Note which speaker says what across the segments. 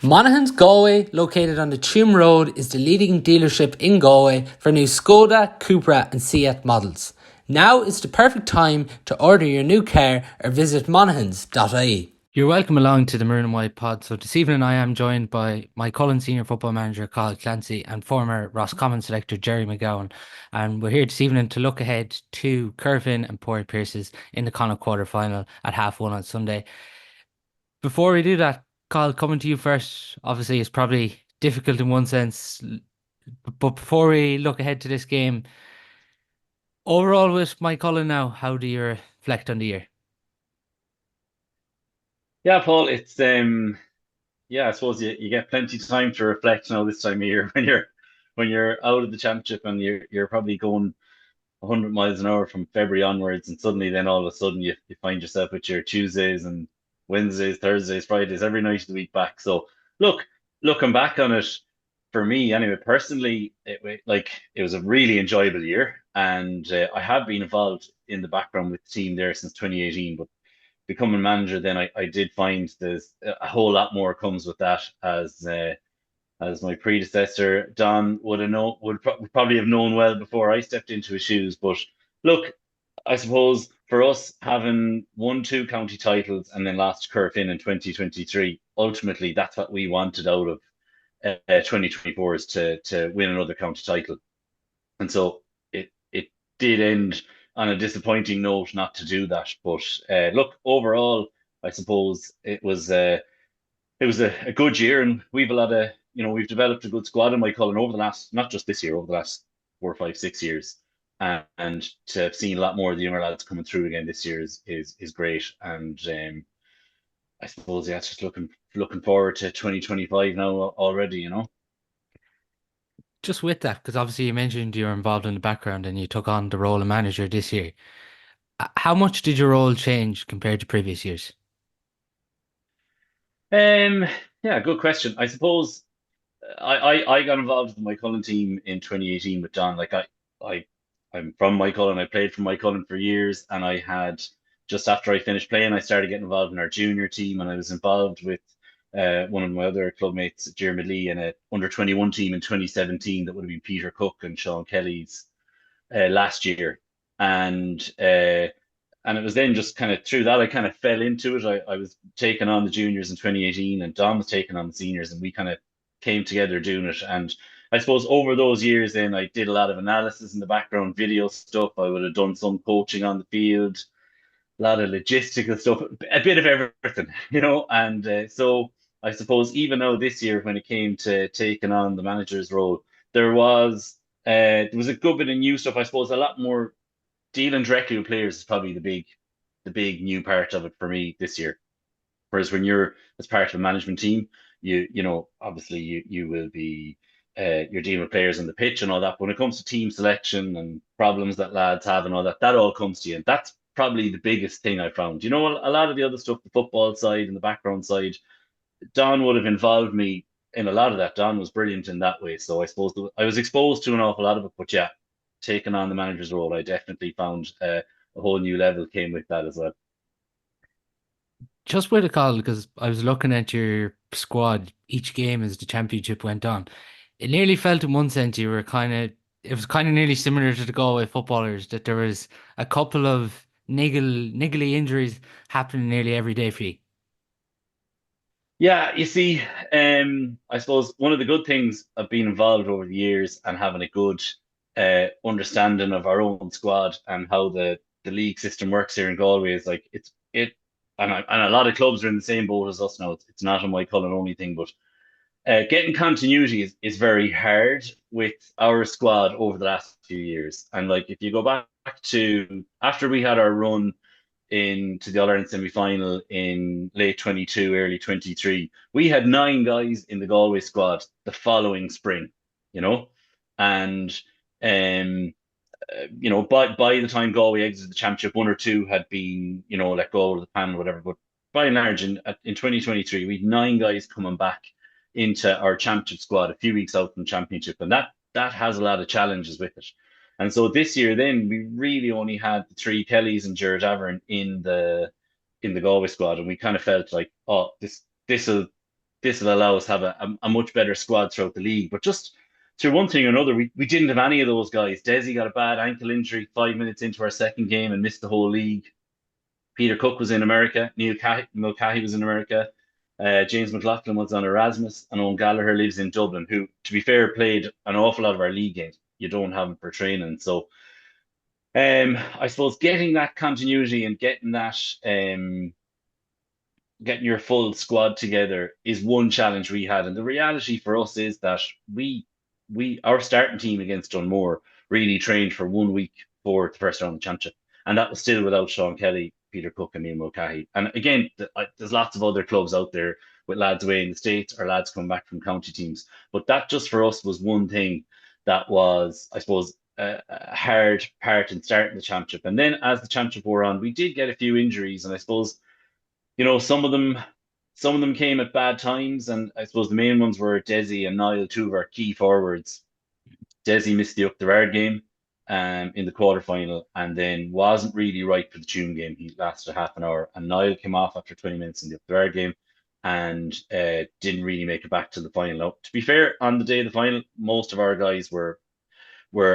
Speaker 1: Monaghans Galway, located on the Tuam Road, is the leading dealership in Galway for new SKODA, CUPRA and Seat models. Now is the perfect time to order your new car or visit Monaghans.ie. You're welcome along to the Maroon and White pod. So this evening I am joined by Maigh Cuilinn senior football manager Cathal Clancy and former Roscommon selector Gerry McGowan. And we're here this evening to look ahead to Corofin and Padraig Pearses in the Connacht quarter-final at 1:30 on Sunday. Before we do that, Carl, coming to you first, obviously it's probably difficult in one sense, but before we look ahead to this game, overall with Maigh Cuilinn now, how do you reflect on the year?
Speaker 2: Yeah, Paul, it's I suppose you get plenty of time to reflect now this time of year when you're out of the championship and you're probably going 100 miles an hour from February onwards, and suddenly then all of a sudden you find yourself with your Tuesdays and Wednesdays, Thursdays, Fridays, every night of the week back. So look, looking back on it, for me anyway, personally, it was a really enjoyable year, and I have been involved in the background with the team there since 2018, but becoming manager, then I did find there's a whole lot more comes with that as my predecessor Don would probably have known well before I stepped into his shoes. But look, I suppose for us having won two county titles and then lost to Corofin in 2023, ultimately that's what we wanted out of 2024 is to win another county title. And so it did end on a disappointing note not to do that. But look, overall, I suppose it was a good year, and we've a lot of we've developed a good squad in my Cullen over the last, not just this year, over the last 4, 5, 6 years. And to have seen a lot more of the younger lads coming through again this year is great. And I suppose yeah, it's just looking forward to 2025 now already.
Speaker 1: Just with that, because obviously you mentioned you're involved in the background and you took on the role of manager this year. How much did your role change compared to previous years?
Speaker 2: Um, yeah, good question. I suppose I got involved with my Cullen team in 2018 with John. I I'm from my Cullen. I played for my Cullen for years, and I had just after I finished playing, I started getting involved in our junior team, and I was involved with one of my other clubmates, Gerry McGowan, in a under 21 team in 2017 that would have been Peter Cook and Sean Kelly's last year, and and it was then just kind of through that I kind of fell into it. I was taking on the juniors in 2018, and Don was taking on the seniors, and we kind of came together doing it. And I suppose over those years, then I did a lot of analysis in the background, video stuff. I would have done some coaching on the field, a lot of logistical stuff, a bit of everything. And so I suppose even though this year, when it came to taking on the manager's role, there was there was a good bit of new stuff. I suppose a lot more dealing directly with players is probably the big new part of it for me this year. Whereas when you're as part of a management team, obviously you will be you're dealing with players on the pitch and all that. But when it comes to team selection and problems that lads have and all that, that all comes to you. And that's probably the biggest thing I found. A lot of the other stuff, the football side and the background side, Don would have involved me in a lot of that. Don was brilliant in that way. So I suppose I was exposed to an awful lot of it. But yeah, taking on the manager's role, I definitely found a whole new level came with that as well.
Speaker 1: Just with a call, because I was looking at your squad each game as the championship went on. It nearly felt in one sense you were it was kind of nearly similar to the Galway footballers, that there was a couple of niggly injuries happening nearly every day for you.
Speaker 2: Yeah, you see, I suppose one of the good things of being involved over the years and having a good understanding of our own squad and how the league system works here in Galway is like and a lot of clubs are in the same boat as us now. It's not a my Cullen only thing, but getting continuity is very hard with our squad over the last few years. And like if you go back to after we had our run into the All Ireland semi final in late 22, early 23. We had 9 guys in the Galway squad the following spring, you know, and by the time Galway exited the championship, one or two had been let go of the panel or whatever. But by and large, in 2023, we had 9 guys coming back into our championship squad a few weeks out from the championship, and that has a lot of challenges with it. And so this year, then we really only had the three Kellys and Jared Avern in the Galway squad, and we kind of felt like, oh, this will this will allow us to have a much better squad throughout the league. But just through one thing or another, we didn't have any of those guys. Desi got a bad ankle injury 5 minutes into our second game and missed the whole league. Peter Cook was in America. Neil Mulcahy was in America. James McLaughlin was on Erasmus, and Owen Gallagher lives in Dublin, who, to be fair, played an awful lot of our league games. You don't have him for training. So I suppose getting that continuity and getting your full squad together is one challenge we had. And the reality for us is that our starting team against Dunmore really trained for 1 week for the first round of the championship. And that was still without Sean Kelly, Peter Cook, and Neil Mulcahy. And again, there's lots of other clubs out there with lads away in the States or lads coming back from county teams. But that just for us was one thing that was, I suppose, a hard part in starting the championship. And then as the championship wore on, we did get a few injuries. And I suppose, some of them came at bad times. And I suppose the main ones were Desi and Niall, two of our key forwards. Desi missed the Up the Vard game in the quarterfinal and then wasn't really right for the Tuam game. He lasted half an hour. And Niall came off after 20 minutes in the Up the Vard game and didn't really make it back to the final. Now, to be fair, on the day of the final, most of our guys were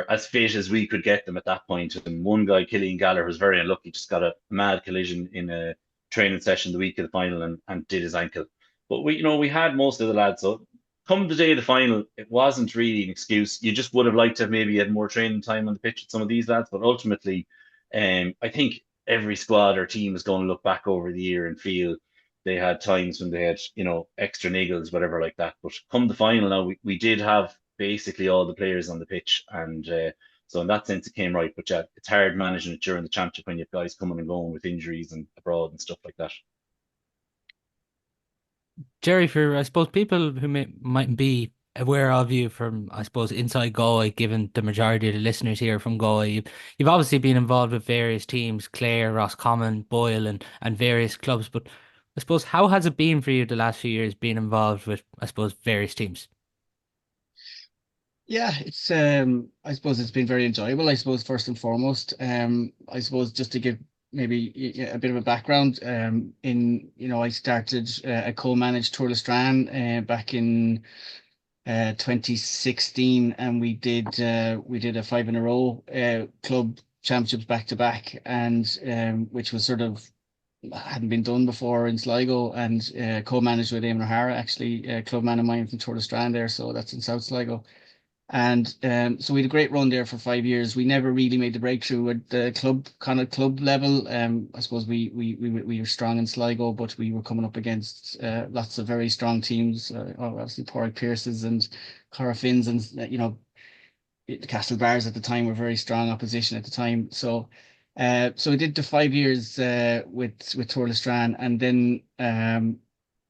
Speaker 2: as fit as we could get them at that point. And one guy, Killian Gallagher, was very unlucky, just got a mad collision in a training session the week of the final and did his ankle. But we had most of the lads. So come the day of the final, it wasn't really an excuse. You just would have liked to have maybe had more training time on the pitch with some of these lads. But ultimately, I think every squad or team is going to look back over the year and feel they had times when they had, extra niggles, whatever like that. But come the final now, we did have basically all the players on the pitch. And so in that sense, it came right. But yeah, it's hard managing it during the championship when you have guys coming and going with injuries and abroad and stuff like that.
Speaker 1: Gerry, for I suppose people who might be aware of you from, I suppose, inside Galway, given the majority of the listeners here from Galway, you've obviously been involved with various teams, Clare, Roscommon, Boyle, and various clubs. But I suppose, how has it been for you the last few years being involved with, I suppose, various teams?
Speaker 3: Yeah, it's I suppose it's been very enjoyable. I suppose first and foremost, I suppose just to give maybe a bit of a background, I started a co-managed Tour de Strand back in 2016, and we did a five in a row club championships back to back, and which was sort of hadn't been done before in Sligo, and co-managed with Eamon O'Hara, actually, a club man of mine from Tour de Strand there, so that's in South Sligo. And so we had a great run there for 5 years. We never really made the breakthrough at the kind of club level. I suppose we were strong in Sligo, but we were coming up against lots of very strong teams. Obviously, Padraig Pearses and Corofins, and the Castle Bars at the time were very strong opposition at the time. So we did the 5 years with Tour de Strand, and then when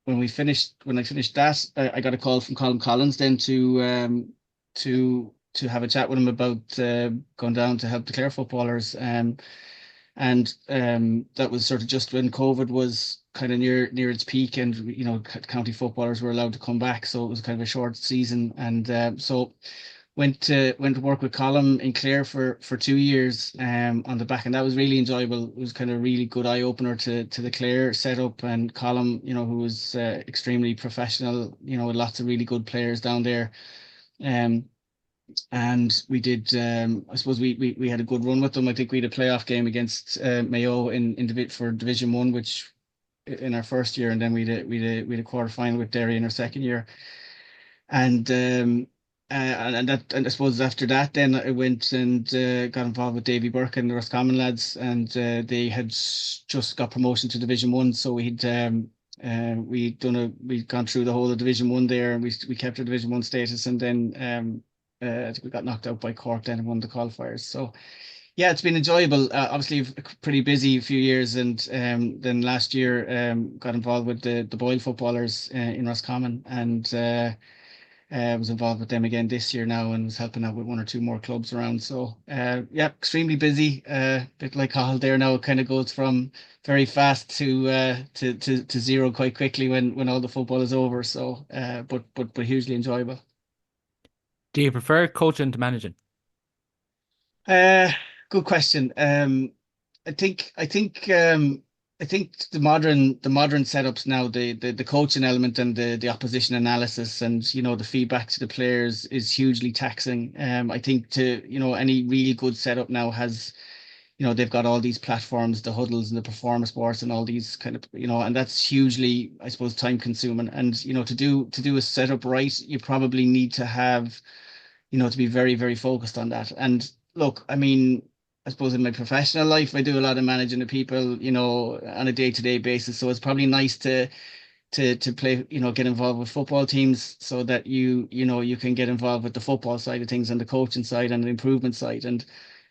Speaker 3: I finished that, I got a call from Colin Collins then to have a chat with him about going down to help the Clare footballers. And that was sort of just when COVID was kind of near its peak, and county footballers were allowed to come back, so it was kind of a short season. And so went to work with Colin in Clare for 2 years on the back, and that was really enjoyable. It was kind of a really good eye opener to the Clare setup, and Colin, who was extremely professional, with lots of really good players down there. Um, and we did. I suppose we had a good run with them. I think we had a playoff game against Mayo for Division One, which in our first year, and then we had a quarter final with Derry in our second year. And I suppose after that, then I went and got involved with Davy Burke and the Roscommon lads, and they had just got promotion to Division One. So we'd gone through the whole of Division One there, and we kept our Division One status, and then I think we got knocked out by Cork then and won the qualifiers. So yeah, it's been enjoyable. Obviously, a pretty busy few years, and then last year got involved with the Boyle footballers in Roscommon, and was involved with them again this year now, and was helping out with one or two more clubs around. So yeah, extremely busy. Bit like Cathal there now. It kind of goes from very fast to zero quite quickly when all the football is over. So but hugely enjoyable.
Speaker 1: Do you prefer coaching to managing?
Speaker 3: Uh, Good question. I think I think the modern setups now, the coaching element and the opposition analysis and the feedback to the players is hugely taxing. I think any really good setup now has they've got all these platforms, the huddles and the performance boards and all these kind of and that's hugely, I suppose, time consuming. And to do a setup right, you probably need to have to be very, very focused on that. And look, I mean, I suppose in my professional life, I do a lot of managing the people, on a day-to-day basis. So it's probably nice to play, get involved with football teams so that you can get involved with the football side of things and the coaching side and the improvement side. And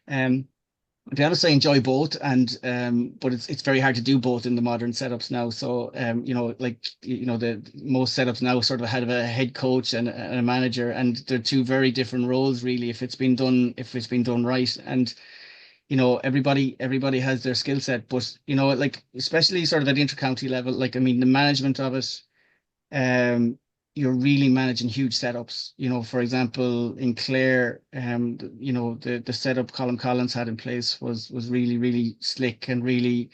Speaker 3: um, to be honest, I enjoy both, and but it's very hard to do both in the modern setups now. So the most setups now sort of have a head coach and a manager, and they're two very different roles really if it's been done right. And everybody has their skill set, but like especially sort of at intercounty level, like I mean the management of it, um, you're really managing huge setups. For example, in Clare, the setup Colin Collins had in place was really, really slick and really,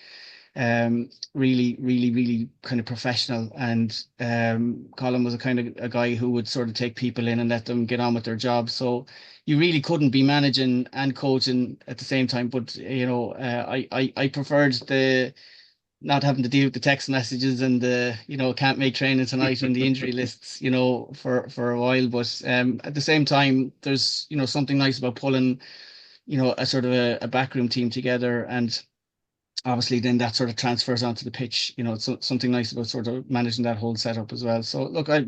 Speaker 3: really kind of professional. And Colin was a kind of a guy who would sort of take people in and let them get on with their job. So you really couldn't be managing and coaching at the same time. But I preferred the not having to deal with the text messages and the can't make training tonight and the injury lists for a while. But at the same time there's something nice about pulling a sort of a backroom team together, and obviously then that sort of transfers onto the pitch. It's something nice about sort of managing that whole setup as well. So look, I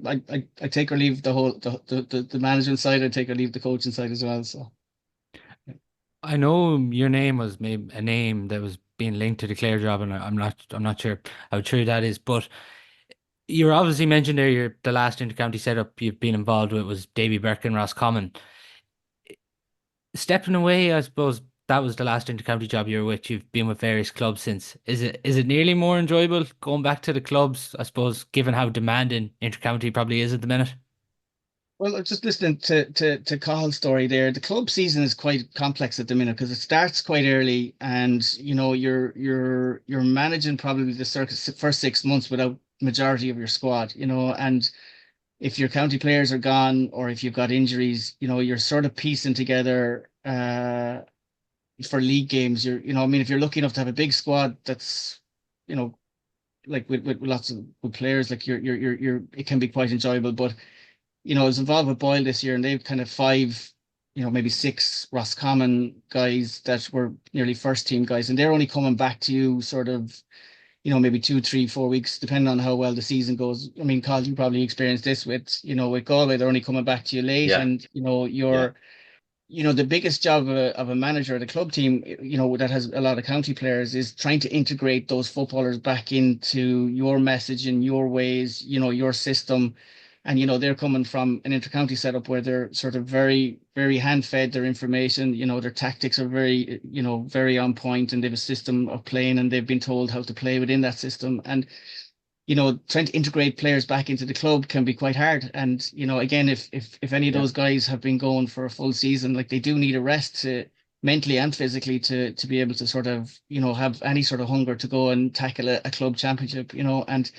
Speaker 3: take or leave the whole the management side, I take or leave the coaching side as well. So
Speaker 1: I know your name was maybe a name that was being linked to the Clare job, and I'm not sure how true that is. But you're obviously mentioned there the last intercounty setup you've been involved with was Davy Burke and Roscommon. Stepping away, I suppose that was the last intercounty job you were with. You've been with various clubs since. Is it nearly more enjoyable going back to the clubs? I suppose given how demanding intercounty probably is at the minute.
Speaker 3: well, just listening to Cahill's story there, the club season is quite complex at the minute because it starts quite early, and you're managing probably the first 6 months without majority of your squad, and if your county players are gone or if you've got injuries, you're sort of piecing together for league games. I mean, if you're lucky enough to have a big squad that's, you know, like with lots of good players, like it can be quite enjoyable. But I was involved with Boyle this year, and they've kind of five, maybe six Roscommon guys that were nearly first team guys, and they're only coming back to you sort of, maybe 2, 3, 4 weeks, depending on how well the season goes. I mean, Carl, you probably experienced this with Galway, they're only coming back to you late,
Speaker 2: Yeah,
Speaker 3: and
Speaker 2: yeah,
Speaker 3: the biggest job of a manager at a club team, that has a lot of county players, is trying to integrate those footballers back into your message and your ways, your system. And, they're coming from an intercounty setup where they're sort of very, very hand-fed their information. Their tactics are very, very on point, and they have a system of playing, and they've been told how to play within that system. And trying to integrate players back into the club can be quite hard. And, again, if any of
Speaker 2: yeah.
Speaker 3: those guys have been going for a full season, like they do need a rest to mentally and physically to be able to sort of, have any sort of hunger to go and tackle a club championship, and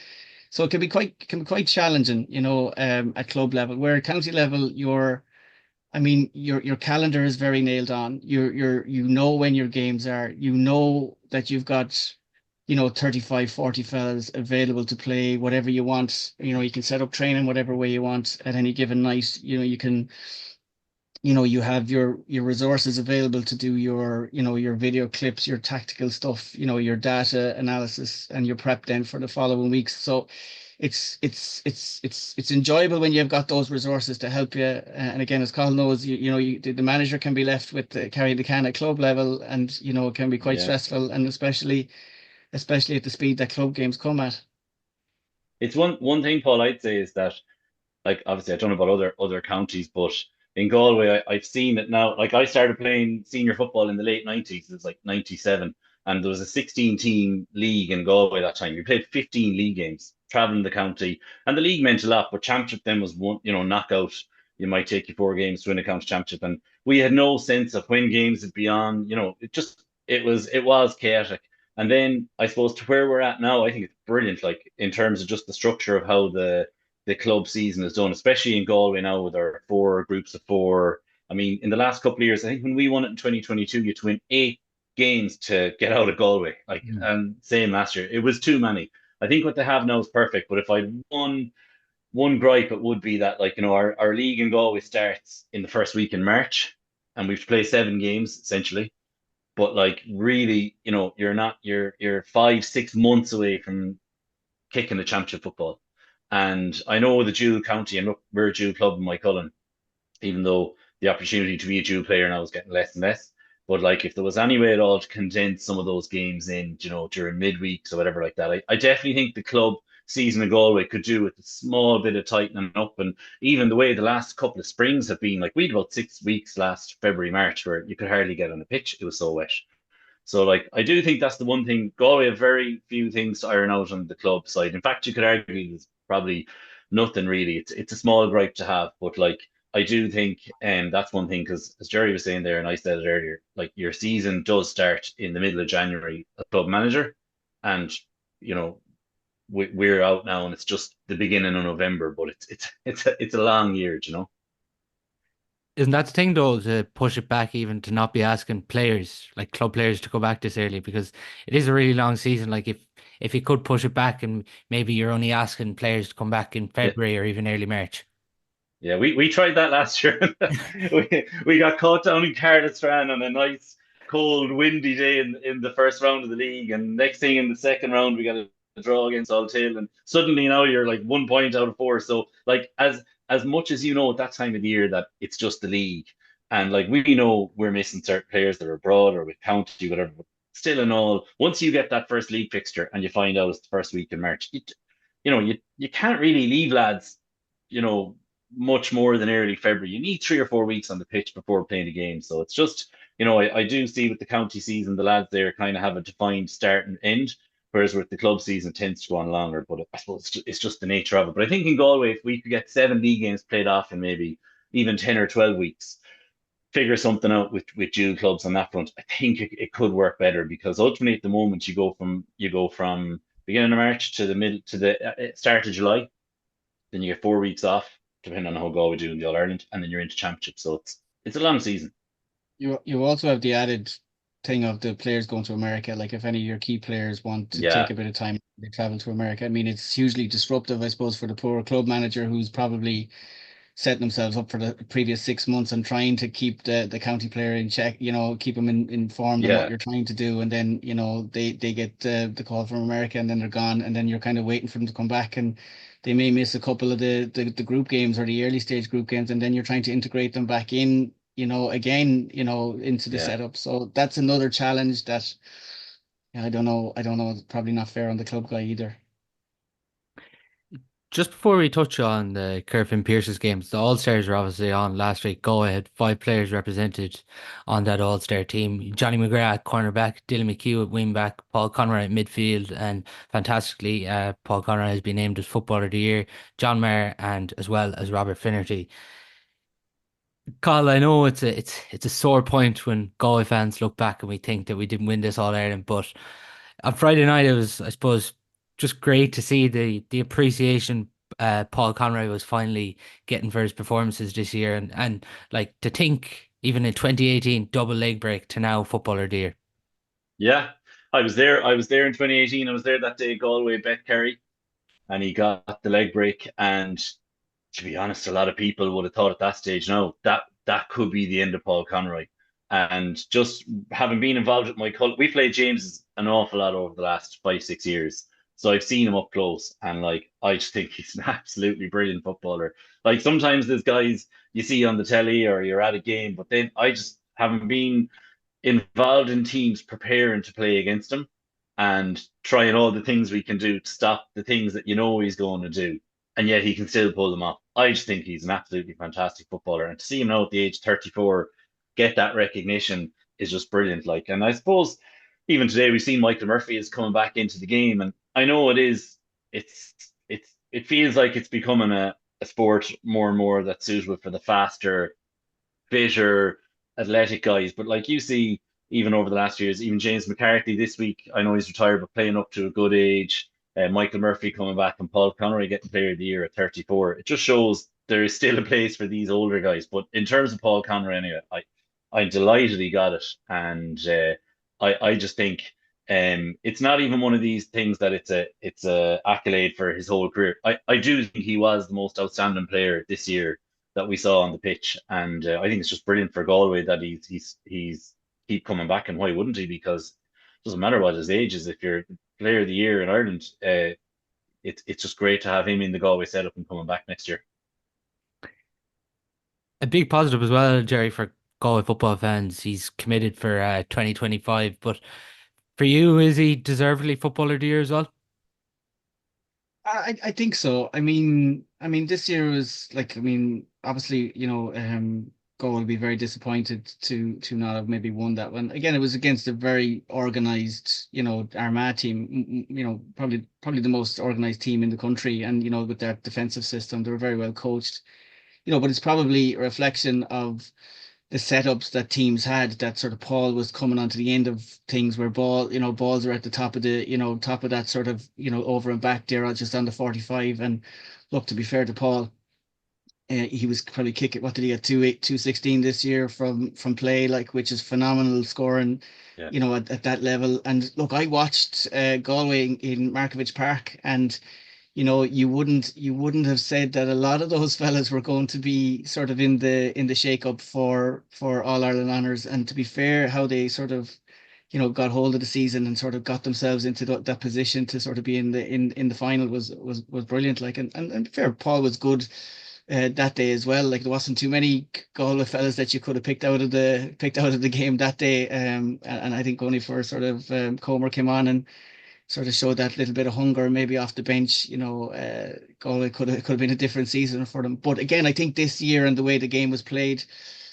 Speaker 3: so it can be quite challenging, at club level. Where at county level, your calendar is very nailed on. You know when your games are, that you've got 35, 40 fellas available to play whatever you want. You can set up training whatever way you want at any given night. You can, you have your resources available to do your video clips, your tactical stuff, your data analysis and your prep then for the following weeks. So it's enjoyable when you've got those resources to help you. And again, as Carl knows, the manager can be left with carrying the can at club level, and it can be quite
Speaker 2: Yeah.
Speaker 3: stressful, and especially at the speed that club games come at.
Speaker 2: It's one thing, Paul, I'd say is that, like, obviously I don't know about other counties, but in Galway I've seen it now. Like, I started playing senior football in the late 90s. It was like 97, and there was a 16 team league in Galway that time. We played 15 league games, traveling the county, and the league meant a lot. But championship then was one, knockout. You might take you 4 games to win a county championship, and we had no sense of when games would be on. It was chaotic. And then I suppose to where we're at now, I think it's brilliant, like in terms of just the structure of how the club season is done, especially in Galway now with our four groups of four. I mean, in the last couple of years, I think when we won it in 2022, you had to win 8 games to get out of Galway. Like, and same last year, it was too many. I think what they have now is perfect. But if I one gripe, it would be that, like, our league in Galway starts in the first week in March, and we have to play 7 games essentially. But like, really, you're 5, 6 months away from kicking the championship football. And I know the dual county, and look, we're a dual club in Maigh Cuilinn, even though the opportunity to be a dual player now is getting less and less. But like, if there was any way at all to condense some of those games in, during midweeks or whatever like that, I definitely think the club season in Galway could do with a small bit of tightening up. And even the way the last couple of springs have been, like, we had about 6 weeks last February, March, where you could hardly get on the pitch. It was so wet. So, like, I do think that's the one thing. Galway have very few things to iron out on the club side. In fact, you could argue there's probably nothing really. It's a small gripe to have, but like, I do think, that's one thing, because as Gerry was saying there, and I said it earlier, like, your season does start in the middle of January as club manager, and you know we're out now, and it's just the beginning of November, but it's a long year.
Speaker 1: Isn't that the thing though, to push it back even to not be asking players, like club players, to go back this early, because it is a really long season. Like if you could push it back and maybe you're only asking players to come back in
Speaker 2: Yeah,
Speaker 1: February or even early March.
Speaker 2: yeah, we tried that last year. We got caught down in Cardiff on a nice, cold, windy day in the first round of the league, and next thing in the second round we got a draw against Altill, and suddenly now you're like 1 point out of four. So, like, as much as at that time of the year that it's just the league, and like, we know we're missing certain players that are abroad or with county, whatever. But still, in all, once you get that first league fixture and you find out it's the first week in March, you can't really leave lads, you know, much more than early February. You need 3 or 4 weeks on the pitch before playing a game. So it's just, I do see with the county season, the lads there kind of have a defined start and end, whereas with the club season, it tends to go on longer. But I suppose it's just the nature of it. But I think in Galway, if we could get 7 league games played off in maybe even 10 or 12 weeks, figure something out with dual clubs on that front, I think it could work better, because ultimately at the moment you go from beginning of March to the start of July, then you get 4 weeks off, depending on how Galway do in the All Ireland, and then you're into championship. So it's a long season.
Speaker 3: You also have the added thing of the players going to America. Like, if any of your key players want to take
Speaker 2: Yeah,
Speaker 3: a bit of time, they travel to America. I mean, it's hugely disruptive, I suppose, for the poor club manager who's probably setting themselves up for the previous 6 months and trying to keep the county player in check, keep them informed on what
Speaker 2: yeah,
Speaker 3: you're trying to do. And then, they get the call from America and then they're gone. And then you're kind of waiting for them to come back, and they may miss a couple of the group games or the early stage group games. And then you're trying to integrate them back in, again, into the
Speaker 2: yeah.
Speaker 3: setup. So that's another challenge that, yeah, I don't know. It's probably not fair on the club guy either.
Speaker 1: Just before we touch on the Corofin Pierces games, the All-Stars were obviously on last week. Go ahead, 5 players represented on that All-Star team. Johnny McGrath at cornerback, Dylan McHugh at wingback, Paul Conroy at midfield, and fantastically, Paul Conroy has been named as Footballer of the Year, John Maher, and as well as Robert Finnerty. Carl, I know it's a sore point when Galway fans look back and we think that we didn't win this All Ireland, but on Friday night it was, I suppose, just great to see the appreciation Paul Conroy was finally getting for his performances this year, and like, to think even in 2018 double leg break to now Footballer of the Year.
Speaker 2: Yeah, I was there. I was there in 2018. I was there that day Galway bet Kerry, and he got the leg break. And to be honest, a lot of people would have thought at that stage, no, that could be the end of Paul Conroy. And just having been involved with my cult, we played James an awful lot over the last 5, 6 years. So I've seen him up close, and like, I just think he's an absolutely brilliant footballer. Like, sometimes there's guys you see on the telly or you're at a game, but then I just haven't been involved in teams preparing to play against him and trying all the things we can do to stop the things that he's going to do. And yet he can still pull them off. I just think he's an absolutely fantastic footballer. And to see him now at the age of 34 get that recognition is just brilliant. Like, and I suppose even today we've seen Michael Murphy is coming back into the game. And I know it feels like it's becoming a sport more and more that's suitable for the faster, fitter, athletic guys. But like, you see even over the last years. Even James McCarthy this week, I know he's retired, but playing up to a good age. Michael Murphy coming back and Paul Conroy getting Player of the Year at 34. It just shows there is still a place for these older guys. But in terms of Paul Conroy, anyway, I'm delighted he got it, and I just think it's not even one of these things that it's a accolade for his whole career. I do think he was the most outstanding player this year that we saw on the pitch, and I think it's just brilliant for Galway that he's keep coming back, and why wouldn't he? Because it doesn't matter what his age is. If you're Player of the Year in Ireland, it's just great to have him in the Galway setup and coming back next year.
Speaker 1: A big positive as well, Jerry, for Galway football fans. He's committed for 2025. But for you, is he deservedly Footballer of the Year as well?
Speaker 3: I think so. I mean, this year was like, I mean, obviously, Go will be very disappointed to not have maybe won that one. Again, it was against a very organized, Armagh team. Probably the most organized team in the country, and with their defensive system, they were very well coached. But it's probably a reflection of the setups that teams had, that sort of Paul was coming onto the end of things where balls are at the top of top of that sort of, over and back there, just on the 45. And look, to be fair to Paul, he was probably kicking, what did he get, 216 this year from play, like, which is phenomenal scoring,
Speaker 2: Yeah.
Speaker 3: At that level. And look, I watched Galway in Markovich Park, and you wouldn't have said that a lot of those fellas were going to be sort of in the shake-up for All Ireland honours. And to be fair, how they sort of, got hold of the season and sort of got themselves into that position to sort of be in the final was brilliant. Like, and fair, Paul was good that day as well. Like, there wasn't too many Galway fellas that you could have picked out of the game that day. And I think only for sort of Comer came on and sort of showed that little bit of hunger, maybe off the bench. Galway could have been a different season for them. But again, I think this year and the way the game was played,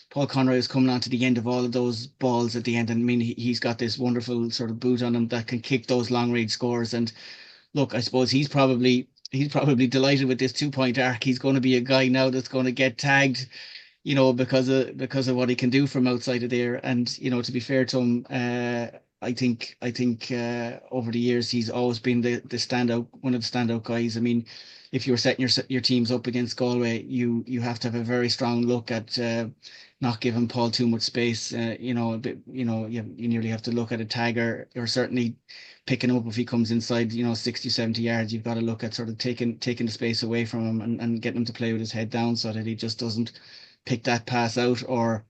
Speaker 3: Paul Conroy is coming on to the end of all of those balls at the end. And I mean, he's got this wonderful sort of boot on him that can kick those long range scores. And look, I suppose he's probably delighted with this 2 point arc. He's going to be a guy now that's going to get tagged, because of what he can do from outside of there. And to be fair to him, I think over the years he's always been one of the standout guys. I mean, if you were setting your teams up against Galway, you have to have a very strong look at not giving Paul too much space. A bit, you nearly have to look at a tagger, or certainly picking up if he comes inside, 60, 70 yards. You've got to look at sort of taking the space away from him, and getting him to play with his head down, so that he just doesn't pick that pass out, or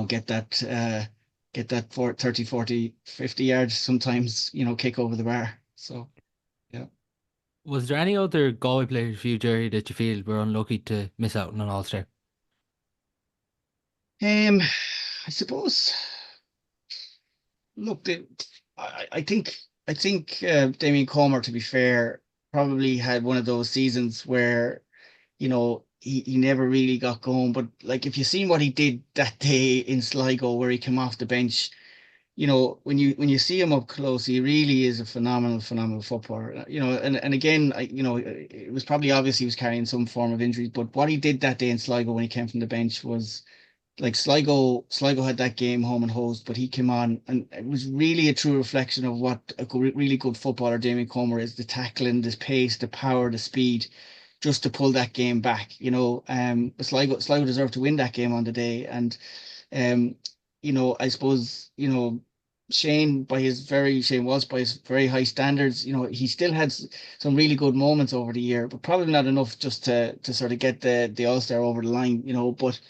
Speaker 3: get that 30, 40, 50 yards sometimes, kick over the bar. So, yeah.
Speaker 1: Was there any other Galway players for you, Jerry, that you feel were unlucky to miss out on an All-Star?
Speaker 3: Um, I suppose, look, I think Damien Comer, to be fair, probably had one of those seasons where, he never really got going. But like, if you seen what he did that day in Sligo, where he came off the bench, when you see him up close, he really is a phenomenal, phenomenal footballer. And again, it was probably obvious he was carrying some form of injury. But what he did that day in Sligo when he came from the bench was, like, Sligo had that game home and hosed, but he came on, and it was really a true reflection of what a really good footballer Damien Comer is: the tackling, the pace, the power, the speed, just to pull that game back. But Sligo deserved to win that game on the day. And um, I suppose, Shane was, by his very high standards, he still had some really good moments over the year, but probably not enough just to sort of get the All-Star over the line. But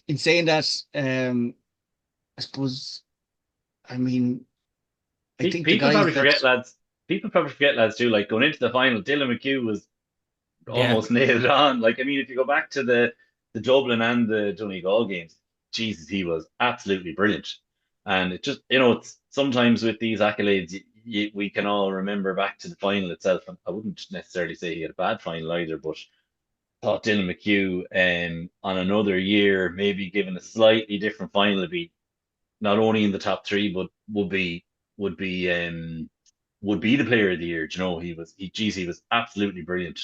Speaker 3: in saying that, I suppose, I mean, I think the
Speaker 2: People
Speaker 3: guys
Speaker 2: probably
Speaker 3: that,
Speaker 2: forget, lads. People probably forget, lads, too. Like, going into the final, Dylan McHugh was
Speaker 1: Yeah.
Speaker 2: almost nailed on. Like, I mean, if you go back to the Dublin and the Donegal games, Jesus, he was absolutely brilliant. And it just, it's sometimes with these accolades, we can all remember back to the final itself. And I wouldn't necessarily say he had a bad final either, but I thought Dylan McHugh, on another year, maybe given a slightly different final, would be not only in the top three, but would be would be the Player of the Year. Do you know, he was absolutely brilliant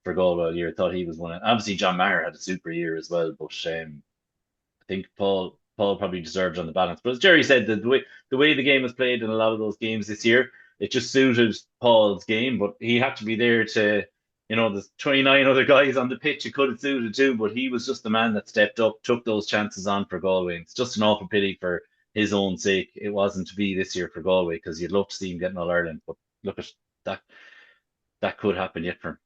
Speaker 2: for Galway all year. I thought he was one. Obviously, John Maher had a super year as well, but I think Paul Paul probably deserved on the balance. But as Gerry said, the way the game was played in a lot of those games this year, it just suited Paul's game. But he had to be there to, there's 29 other guys on the pitch it could have suited too. But he was just the man that stepped up, took those chances on for Galway. It's just an awful pity for his own sake. It wasn't to be this year for Galway because you'd love to see him getting All Ireland. But look at that, that could happen yet for him.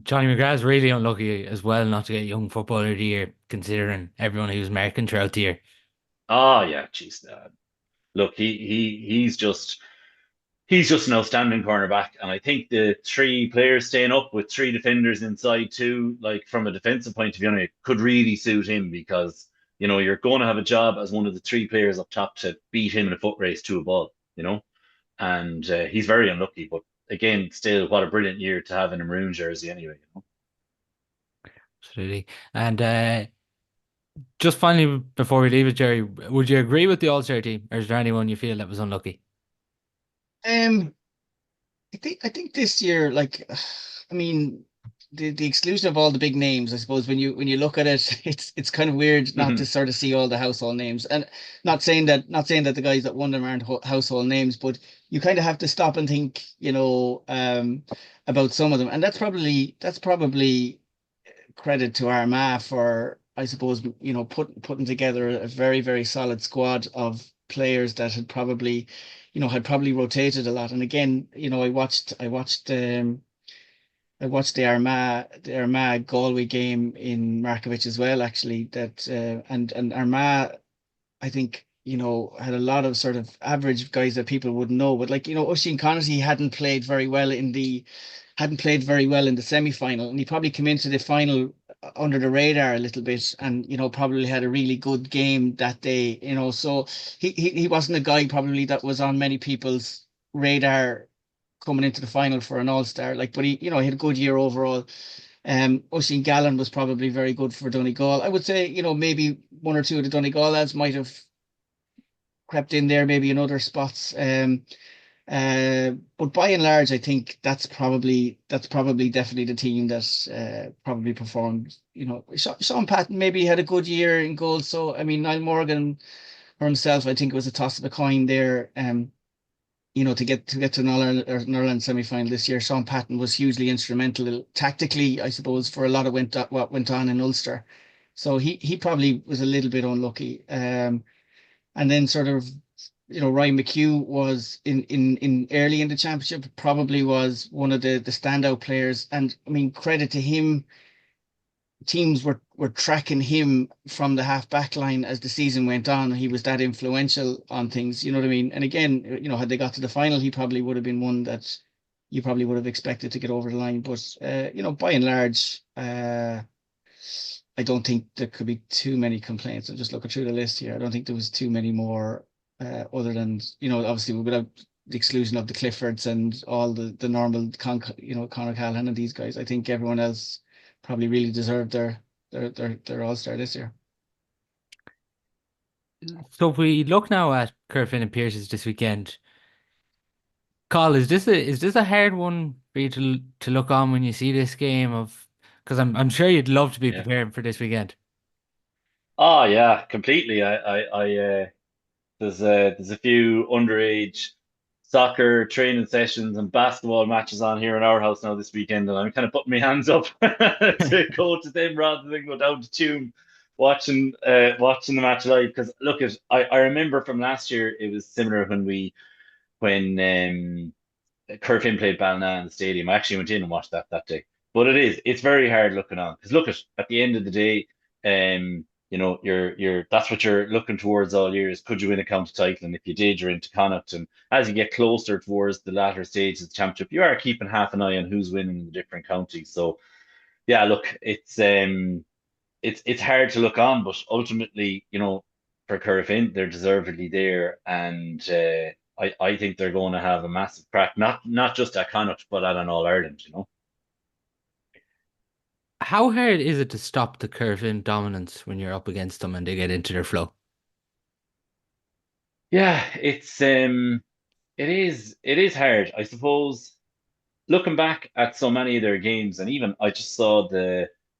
Speaker 1: Johnny McGrath's really unlucky as well not to get Young Footballer of the Year, considering everyone he was marking throughout the year.
Speaker 2: Oh yeah, jeez. Look, he's just an outstanding cornerback, and I think the three players staying up with three defenders inside too, like from a defensive point of view, anyway, could really suit him because you're going to have a job as one of the three players up top to beat him in a foot race to a ball, and he's very unlucky. But again, still, what a brilliant year to have in a maroon jersey, anyway.
Speaker 1: Absolutely. And just finally, before we leave it, Jerry, would you agree with the All-Star team, or is there anyone you feel that was unlucky?
Speaker 3: Um, I think this year, like, I mean, the exclusion of all the big names, I suppose, when you look at it, it's kind of weird not to sort of see all the household names. And not saying that the guys that won them aren't household names, but you kind of have to stop and think, about some of them. And that's probably credit to Armagh for, I suppose, putting together a very, very solid squad of players that had probably rotated a lot. And again, I watched the Armagh Galway game in Markovich as well, actually. That and Armagh, I think, had a lot of sort of average guys that people wouldn't know. But like, Oisin Connaughty hadn't played very well in the semi-final, and he probably came into the final under the radar a little bit, and probably had a really good game that day. So he wasn't a guy probably that was on many people's radar coming into the final for an All-Star. Like, but he had a good year overall. Oisin Gallen was probably very good for Donegal. I would say, maybe one or two of the Donegal lads might have crept in there, maybe in other spots. But by and large, I think that's probably definitely the team that probably performed. Sean Patton maybe had a good year in goal. So I mean, Niall Morgan for himself, I think it was a toss of a coin there. To get to an Ireland semi-final this year, Sean Patton was hugely instrumental tactically, I suppose, for a lot of what went on in Ulster. So he probably was a little bit unlucky. And then sort of, Ryan McHugh was in early in the championship, probably was one of the standout players. And I mean, credit to him, teams were tracking him from the half back line as the season went on. He was that influential on things, you know what I mean? And again, had they got to the final, he probably would have been one that you probably would have expected to get over the line. But by and large, I don't think there could be too many complaints. I'm just looking through the list here. I don't think there was too many more, other than, obviously without the exclusion of the Cliffords and all the normal Conor Callahan and these guys. I think everyone else probably really deserved their All-Star this year.
Speaker 1: So if we look now at Corofin and Pierces this weekend, Carl, is this a hard one for you to look on when you see this game of, because I'm sure you'd love to be
Speaker 2: Yeah.
Speaker 1: preparing for this weekend.
Speaker 2: Oh yeah, completely. There's a few underage soccer training sessions and basketball matches on here in our house now this weekend, and I'm kind of putting my hands up to go to them rather than go down to Tuam watching the match live. Because look, I remember from last year it was similar when Corofin played Ballina in the stadium. I actually went in and watched that day. But it's very hard looking on because look at the end of the day, you're that's what you're looking towards all year is could you win a county title? And if you did, you're into Connacht. And as you get closer towards the latter stages of the championship, you are keeping half an eye on who's winning in the different counties. So yeah, look, it's hard to look on, but ultimately, for Corofin, they're deservedly there, and I think they're going to have a massive crack, not just at Connacht, but at an All Ireland.
Speaker 1: How hard is it to stop the Corofin dominance when you're up against them and they get into their flow?
Speaker 2: Yeah, it is hard, I suppose. Looking back at so many of their games, and even I just saw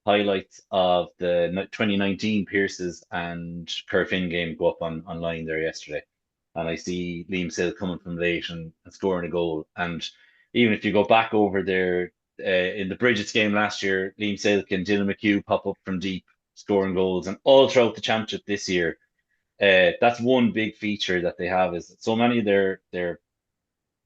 Speaker 2: highlights of the 2019 Pierces and Corofin game go up online there yesterday, and I see Liam Sill coming from late and scoring a goal. And even if you go back over there in the Bridget's game last year, Liam Silk and Dylan McHugh pop up from deep scoring goals, and all throughout the championship this year. That's one big feature that they have, is so many of their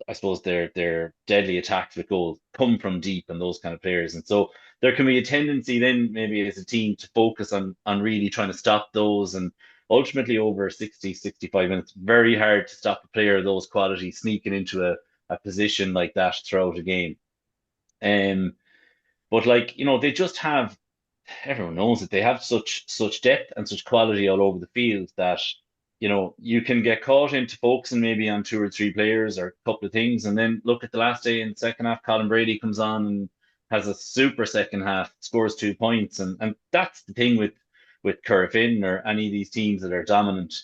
Speaker 2: I suppose their deadly attacks with goals come from deep, and those kind of players. And so there can be a tendency then maybe as a team to focus on really trying to stop those, and ultimately over 60, 65 minutes, very hard to stop a player of those qualities sneaking into a position like that throughout a game. Um, but like, they just have, everyone knows that they have such depth and such quality all over the field that you can get caught into focusing maybe on two or three players or a couple of things, and then look at the last day in the second half. Colin Brady comes on and has a super second half, scores 2 points, and that's the thing with Corofin or any of these teams that are dominant.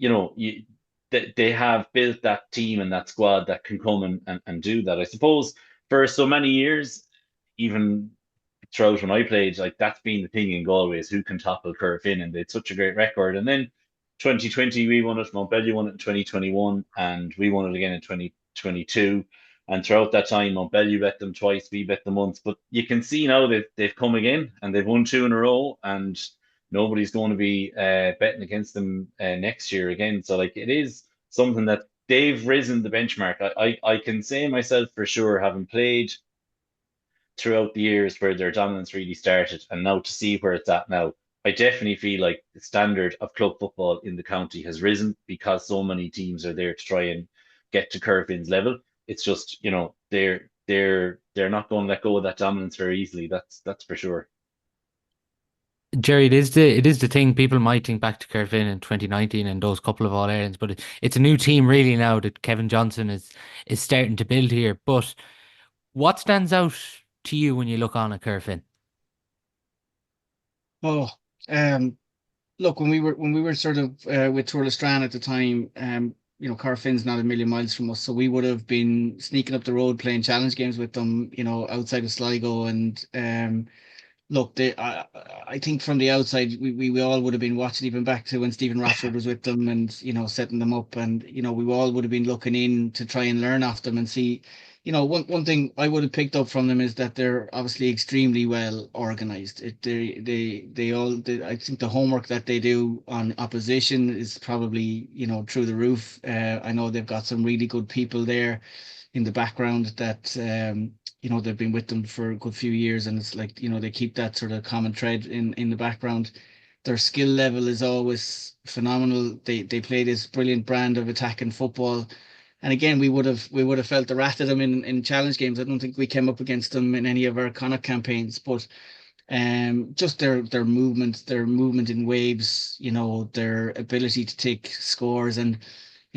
Speaker 2: They have built that team and that squad that can come and do that. I suppose for so many years, even throughout when I played, like that's been the thing in Galway, is who can topple Corofin, and they had such a great record. And then 2020 we won it, Montbellier won it in 2021, and we won it again in 2022. And throughout that time, Montbellier bet them twice, we bet them once. But you can see now they've come again and they've won two in a row, and nobody's going to be betting against them next year again. So like it is something that they've risen the benchmark. I can say myself for sure, having played throughout the years where their dominance really started, and now to see where it's at now, I definitely feel like the standard of club football in the county has risen because so many teams are there to try and get to Corfin's level. It's just, they're not going to let go of that dominance very easily. That's for sure.
Speaker 1: Jerry, it is the thing. People might think back to Corofin in 2019 and those couple of All Irelands, but it's a new team really now that Kevin Johnson is starting to build here. But what stands out to you when you look on at Corofin?
Speaker 3: Oh, look, when we were sort of with Tour Strand at the time, Corofin's not a million miles from us, so we would have been sneaking up the road playing challenge games with them, outside of Sligo. And look, I think from the outside, we all would have been watching, even back to when Stephen Rossford was with them, and setting them up, and we all would have been looking in to try and learn off them and see. One thing I would have picked up from them is that they're obviously extremely well organized. I think the homework that they do on opposition is probably through the roof. I know they've got some really good people there in the background that they've been with them for a good few years, and it's like they keep that sort of common thread in the background. Their skill level is always phenomenal. They play this brilliant brand of attacking football, and again we would have felt the wrath of them in challenge games. I don't think we came up against them in any of our Connacht campaigns, but just their movement in waves, their ability to take scores. And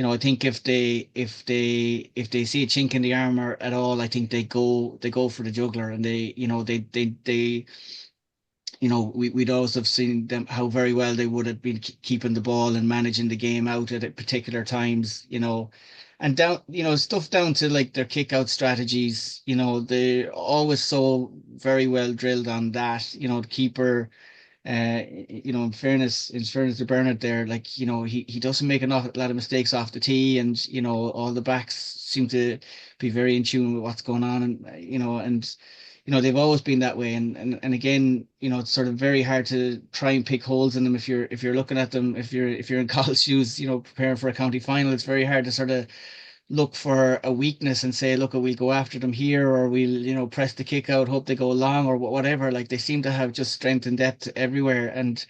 Speaker 3: I think if they see a chink in the armor at all, I think they go for the juggler, and we'd also have seen them how very well they would have been keeping the ball and managing the game out at particular times, and down, stuff down to like their kick out strategies. They're always so very well drilled on that. The keeper, in fairness to Bernard there, like, he doesn't make a lot of mistakes off the tee, and, all the backs seem to be very in tune with what's going on. And, they've always been that way. And again, it's sort of very hard to try and pick holes in them if you're looking at them, if you're in college shoes, preparing for a county final. It's very hard to sort of look for a weakness and say, look, we'll go after them here, or we'll, press the kick out, hope they go long, or whatever. Like, they seem to have just strength and depth everywhere. And,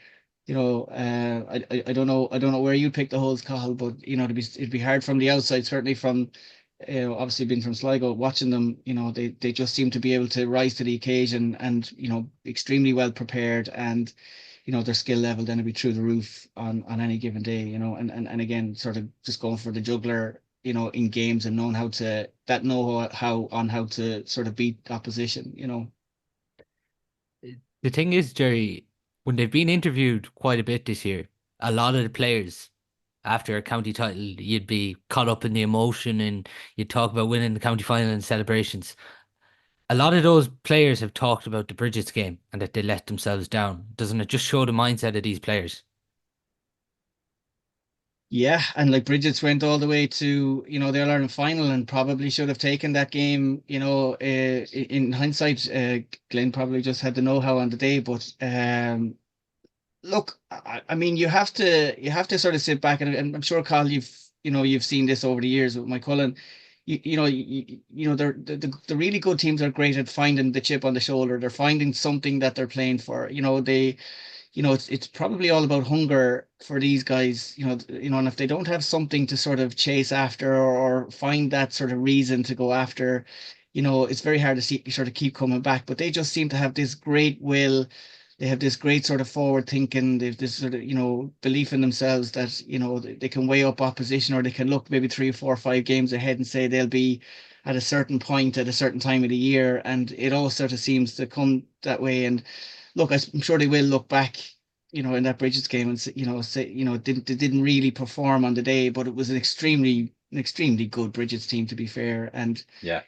Speaker 3: I don't know where you pick the holes, Cathal, but, it'd be hard from the outside, certainly from, obviously being from Sligo, watching them, they just seem to be able to rise to the occasion, and, extremely well prepared, and, their skill level then would be through the roof on any given day, and again, sort of just going for the juggler, in games, and knowing how to sort of beat opposition.
Speaker 1: The thing is, Jerry, when they've been interviewed quite a bit this year, a lot of the players after a county title, you'd be caught up in the emotion and you'd talk about winning the county final and celebrations. A lot of those players have talked about the Bridget's game and that they let themselves down. Doesn't it just show the mindset of these players?
Speaker 3: Yeah, and like Bridget's went all the way to, the All-Ireland final and probably should have taken that game. In hindsight, Glenn probably just had the know-how on the day. But look, I mean, you have to sort of sit back and I'm sure, Carl, you've seen this over the years with Maigh Cuilinn. The really good teams are great at finding the chip on the shoulder. They're finding something that they're playing for. It's probably all about hunger for these guys, and if they don't have something to sort of chase after, or find that sort of reason to go after, it's very hard to see sort of keep coming back. But they just seem to have this great will. They have this great sort of forward thinking. They've this sort of, belief in themselves that, they can weigh up opposition, or they can look maybe 3, 4, 5 games ahead and say they'll be at a certain point at a certain time of the year. And it all sort of seems to come that way. And look, I'm sure they will look back, in that Bridges game and say, they didn't really perform on the day, but it was an extremely good Bridges team, to be fair. And
Speaker 2: Yeah.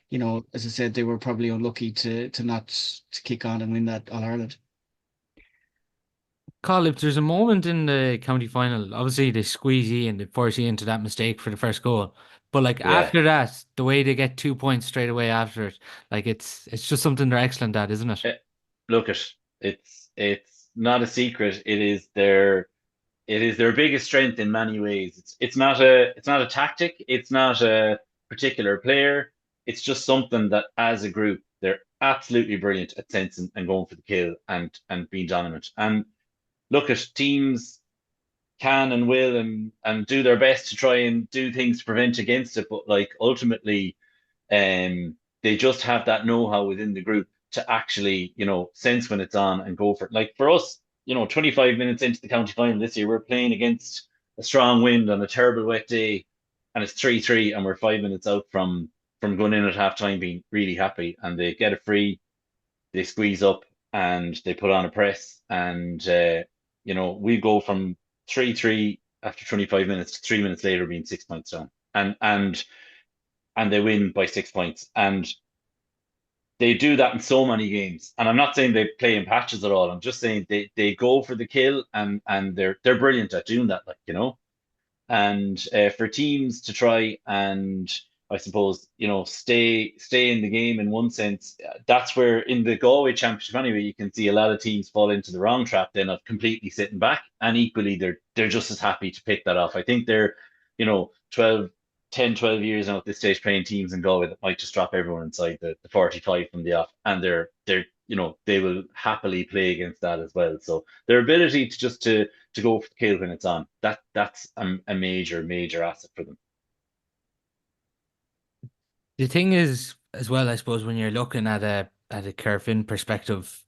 Speaker 3: as I said, they were probably unlucky to not to kick on and win that All Ireland.
Speaker 1: Carl, if there's a moment in the county final, obviously they squeeze you and they force you into that mistake for the first goal. But like
Speaker 2: Yeah.
Speaker 1: after that, the way they get 2 points straight away after it, like it's just something they're excellent at, isn't it?
Speaker 2: Eh, Look at it's not a secret. It is their biggest strength in many ways. It's not a tactic. It's not a particular player. It's just something that as a group they're absolutely brilliant at sensing and going for the kill and being dominant. And look at teams can and will and do their best to try and do things to prevent against it. But like ultimately, they just have that know-how within the group to actually, sense when it's on and go for it. Like for us, 25 minutes into the county final this year, we're playing against a strong wind on a terrible wet day, and it's 3-3, and we're 5 minutes out from going in at half time being really happy, and they get a free, they squeeze up, and they put on a press, and we go from 3-3 after 25 minutes to 3 minutes later being 6 points down, and they win by 6 points. And they do that in so many games. And I'm not saying they play in patches at all. I'm just saying they go for the kill, and they're brilliant at doing that, and for teams to try and, I suppose, stay in the game in one sense, that's where in the Galway Championship anyway, you can see a lot of teams fall into the wrong trap then of completely sitting back, and equally they're just as happy to pick that off. I think they're, 12, 10, 12 years now at this stage playing teams in Galway that might just drop everyone inside the 45 from the off, and they will happily play against that as well. So their ability to go for the kill when it's on, that's a major, major asset for them.
Speaker 1: The thing is, as well, I suppose, when you're looking at a Corofin perspective,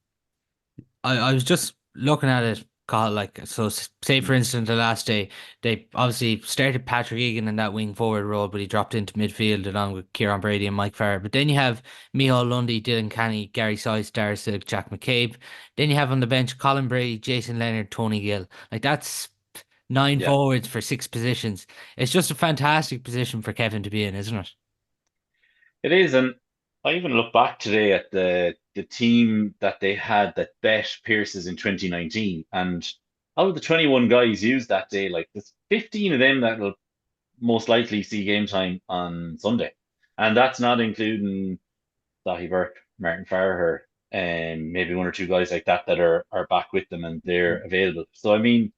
Speaker 1: I was just looking at it, Carl, like, so say for
Speaker 2: Mm.
Speaker 1: instance the last day they obviously started Patrick Egan in that wing forward role, but he dropped into midfield along with Kieran Brady and Mike Farr. But then you have Micheál Lundy, Dylan Canny, Gary Sice, Darcy, Jack McCabe. Then you have on the bench Colin Bray, Jason Leonard, Tony Gill. Like that's nine
Speaker 2: Yeah,
Speaker 1: forwards for six positions. It's just a fantastic position for Kevin to be in, isn't it?
Speaker 2: it is. And I even look back today at the team that they had that bet Pierces in 2019. And out of the 21 guys used that day, like there's 15 of them that will most likely see game time on Sunday. And that's not including Dahi Burke, Martin Farrer, and maybe one or two guys like that that are back with them and they're available. So I mean,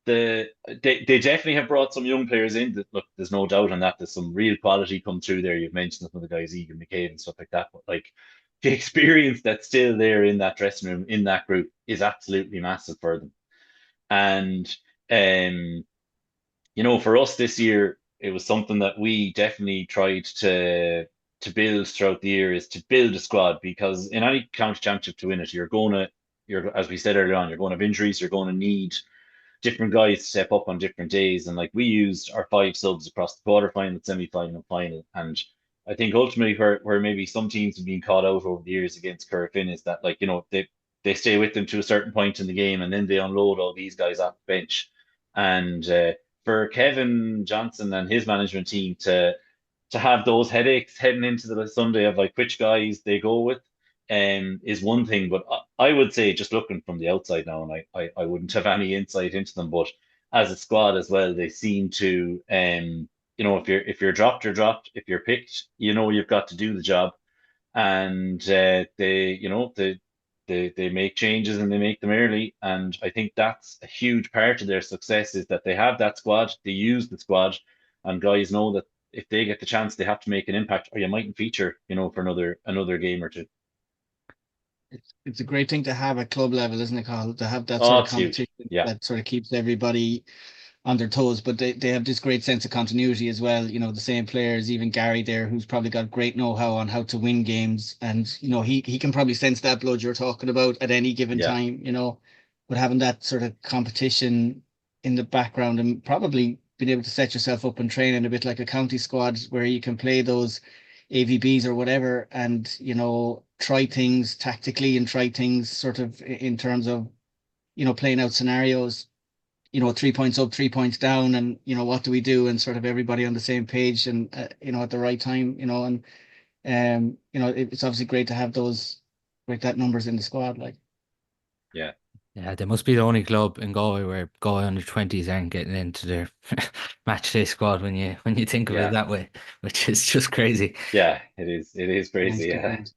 Speaker 2: they definitely have brought some young players in. That, look, there's no doubt on that. There's some real quality come through there. You've mentioned some of the guys, Egan McCabe and stuff like that. But like the experience that's still there in that dressing room, in that group, is absolutely massive for them. And um, for us this year, it was something that we definitely tried to build throughout the year, is to build a squad, because in any county championship to win it, you're, as we said earlier on, you're going to have injuries, you're going to need different guys step up on different days. And like we used our five subs across the quarterfinal, semi-final, final. And I think ultimately where maybe some teams have been caught out over the years against Corofin is that, like, they stay with them to a certain point in the game, and then they unload all these guys off the bench. And for Kevin Johnson and his management team to have those headaches heading into the Sunday of like which guys they go with, is one thing, but I would say, just looking from the outside now, and I wouldn't have any insight into them, but as a squad as well, they seem to, if you're dropped, you're dropped. If you're picked, you've got to do the job, and they make changes and they make them early, and I think that's a huge part of their success is that they have that squad, they use the squad, and guys know that if they get the chance, they have to make an impact, or you mightn't feature, for another game or two.
Speaker 3: It's a great thing to have at club level, isn't it, Carl? To have that
Speaker 2: Oh,
Speaker 3: sort of
Speaker 2: it's huge.
Speaker 3: competition
Speaker 2: Yeah,
Speaker 3: that sort of keeps everybody on their toes, but they have this great sense of continuity as well. The same players, even Gary there, who's probably got great know-how on how to win games, and he can probably sense that blood you're talking about at any given
Speaker 2: yeah,
Speaker 3: time. But having that sort of competition in the background and probably being able to set yourself up and training a bit like a county squad where you can play those AVBs or whatever, and try things tactically and try things sort of in terms of playing out scenarios, 3 points up, 3 points down, and what do we do, and sort of everybody on the same page, and at the right time, and it's obviously great to have those like that numbers in the squad, like.
Speaker 2: yeah,
Speaker 1: Yeah, they must be the only club in Galway where Galway under 20s aren't getting into their match day squad when you think of it
Speaker 2: yeah,
Speaker 1: that way, which is just crazy.
Speaker 2: yeah. It is
Speaker 3: Nice
Speaker 2: crazy.
Speaker 3: good
Speaker 2: Yeah,
Speaker 3: point.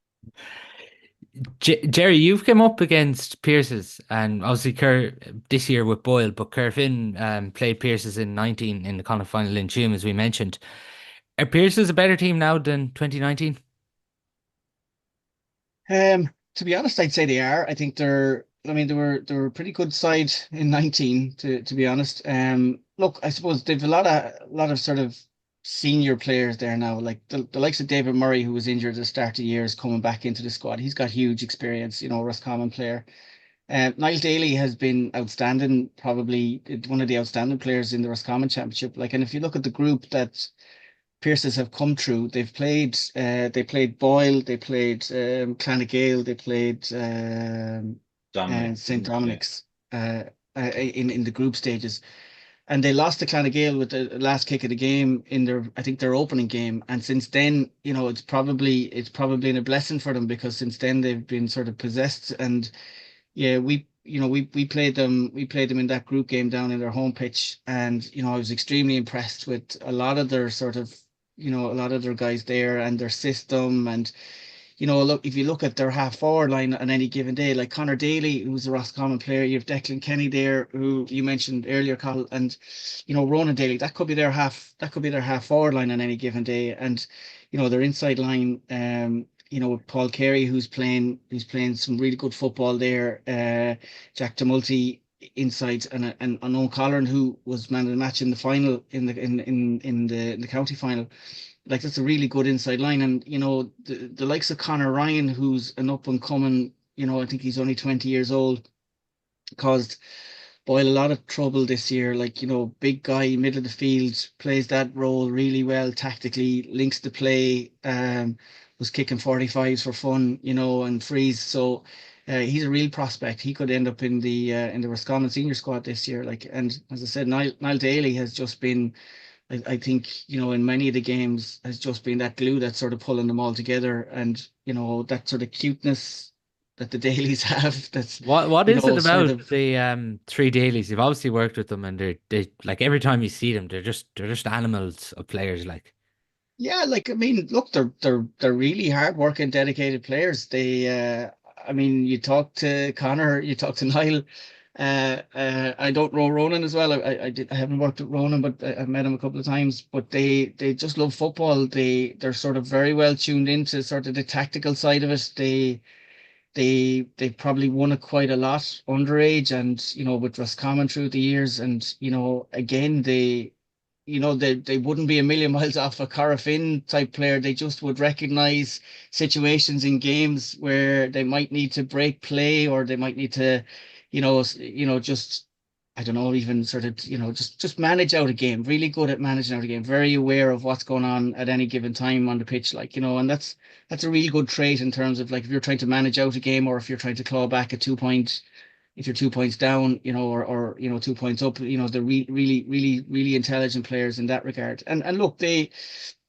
Speaker 1: Jerry, you've come up against Pierces, and obviously Kerr this year with Boyle, but Corofin played Pierces in 19 in the Connacht final in Tuam, as we mentioned. Are Pierces a better team now than 2019?
Speaker 3: To be honest, I'd say they are. I think they're. I mean, they were a pretty good side in 19. To be honest, look, I suppose they've a lot of sort of senior players there now, like the likes of David Murray, who was injured at the start of the year, is coming back into the squad. He's got huge experience, Roscommon player. Niall Daly has been outstanding, probably one of the outstanding players in the Roscommon Championship. Like, and if you look at the group that Pierces have come through. They played Boyle, they played Clanagale, they played
Speaker 2: Dominic,
Speaker 3: St.
Speaker 2: isn't it? Yeah,
Speaker 3: Dominic's in the group stages, and they lost to Clanagale with the last kick of the game in I think their opening game. And since then, it's probably been a blessing for them, because since then they've been sort of possessed. And yeah, we played them in that group game down in their home pitch, and I was extremely impressed with a lot of their sort of a lot of their guys there and their system. And look, if you look at their half forward line on any given day, like Connor Daly, who's a Roscommon player, you have Declan Kenny there, who you mentioned earlier, Carl, and Ronan Daly, that could be their half forward line on any given day. And their inside line, with Paul Carey, who's playing some really good football there, Jack Tumulty inside, and Owen Colleran, who was man of the match in the final, in the county final. Like, that's a really good inside line. And the likes of Conor Ryan, who's an up and coming, I think he's only 20 years old, caused Boyle a lot of trouble this year. Like, big guy, middle of the field, plays that role really well tactically, links the play, was kicking 45s for fun, and frees. So he's a real prospect. He could end up in the Roscommon senior squad this year. Like, and as I said, Niall Daly has just been, I think, in many of the games, has just been that glue that's sort of pulling them all together. And that sort of cuteness that the Dailies have, that's
Speaker 1: What is it
Speaker 3: sort
Speaker 1: about
Speaker 3: of.
Speaker 1: the three dailies? You've obviously worked with them, and they like every time you see them, they're just animals of players. Like,
Speaker 3: Yeah, like, I mean, look, they're really hard-working, dedicated players. I mean, you talk to Connor, you talk to Niall. I don't know Ronan as well. I haven't worked with Ronan, but I've met him a couple of times. But they just love football. They're sort of very well tuned into sort of the tactical side of it. They probably won it quite a lot underage, and with Roscommon through the years. And again, they wouldn't be a million miles off a Corofin type player. They just would recognize situations in games where they might need to break play, or they might need to, just, I don't know, even sort of, just manage out a game. Really good at managing out a game. Very aware of what's going on at any given time on the pitch, like, and that's a really good trait in terms of, like, if you're trying to manage out a game, or if you're trying to claw back a 2 point, if you're 2 points down, or 2 points up, they're really, really, really intelligent players in that regard. And look, they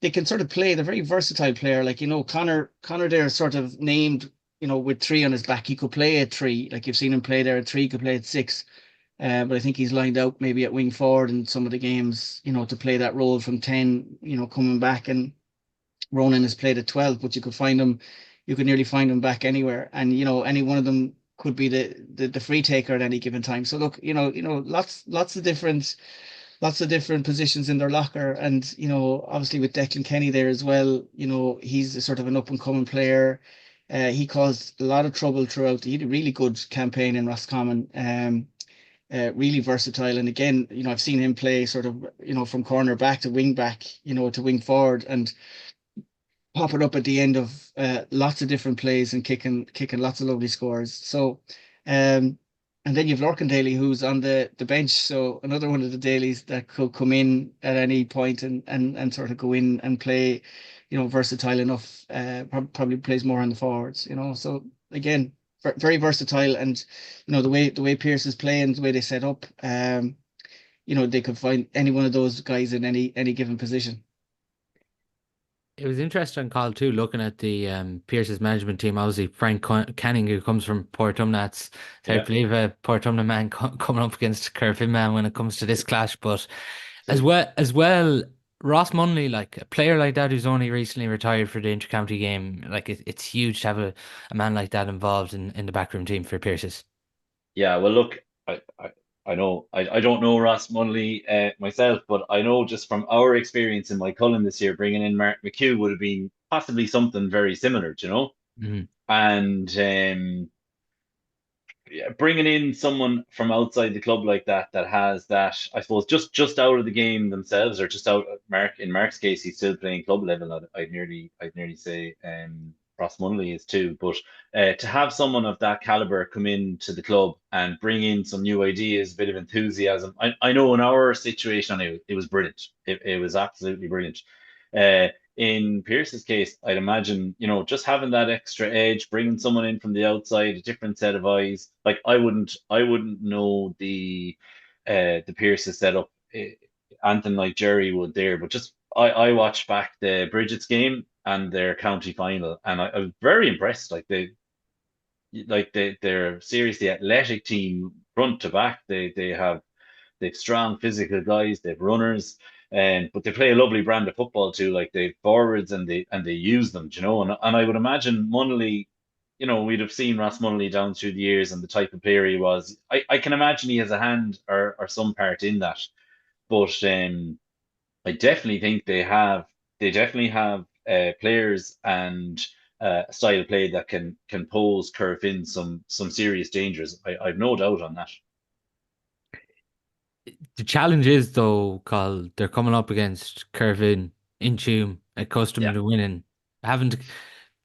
Speaker 3: can sort of play. They're very versatile player. Like, Connor there sort of named, with 3 on his back, he could play at 3. Like you've seen him play there at 3, could play at 6. But I think he's lined out maybe at wing forward in some of the games, to play that role from 10, coming back. And Ronan has played at 12, but you could nearly find him back anywhere. And, any one of them could be the free taker at any given time. So look, lots of different positions in their locker. And, obviously with Declan Kenny there as well, he's a sort of an up and coming player. He caused a lot of trouble throughout. He had a really good campaign in Roscommon. Really versatile. And again, I've seen him play sort of, from corner back to wing back, to wing forward, and pop it up at the end of lots of different plays and kicking lots of lovely scores. So, and then you've Lorcan Daly, who's on the bench. So another one of the Dailies that could come in at any point and sort of go in and play, versatile enough. Probably plays more on the forwards, So again, very versatile. And the way Pierce is playing, the way they set up, they could find any one of those guys in any given position.
Speaker 1: It was interesting, call too, looking at the Pierce's management team. Obviously, Frank Canning, who comes from Portumna. It's hard to believe a Portumna man coming up against Corofin man when it comes to this clash. But as well, Ross Munley, like a player like that who's only recently retired for the inter-county game, like it's huge to have a man like that involved in the backroom team for Pierce's.
Speaker 2: Yeah, well, look, I know I don't know Ross Munley myself, but I know just from our experience in Maigh Cuilinn this year, bringing in Mark McHugh would have been possibly something very similar,
Speaker 1: Mhm.
Speaker 2: And yeah, bringing in someone from outside the club like that has that, I suppose, just out of the game themselves, or just out. In Mark's case, he's still playing club level. I'd nearly say Ross Munley is too. But to have someone of that caliber come into the club and bring in some new ideas, a bit of enthusiasm. I know in our situation, it was brilliant. It was absolutely brilliant. Uh, in Pierce's case, I'd imagine, just having that extra edge, bringing someone in from the outside, a different set of eyes. Like I wouldn't know the Pierce's setup, anything like Gerry would there. But just I watched back the Bridget's game and their county final, and I was very impressed. They're seriously athletic team front to back. They've strong physical guys, they've runners, and but they play a lovely brand of football too. Like they've forwards and they use them, And I would imagine Munnelly, we'd have seen Ross Munnelly down through the years and the type of player he was. I can imagine he has a hand or some part in that. But I definitely think they definitely have players and a style of play that can pose Corofin some serious dangers. I've no doubt on that.
Speaker 1: The challenge is though, Carl, they're coming up against Corofin in Tuam, accustomed
Speaker 2: Yeah.
Speaker 1: to winning. Haven't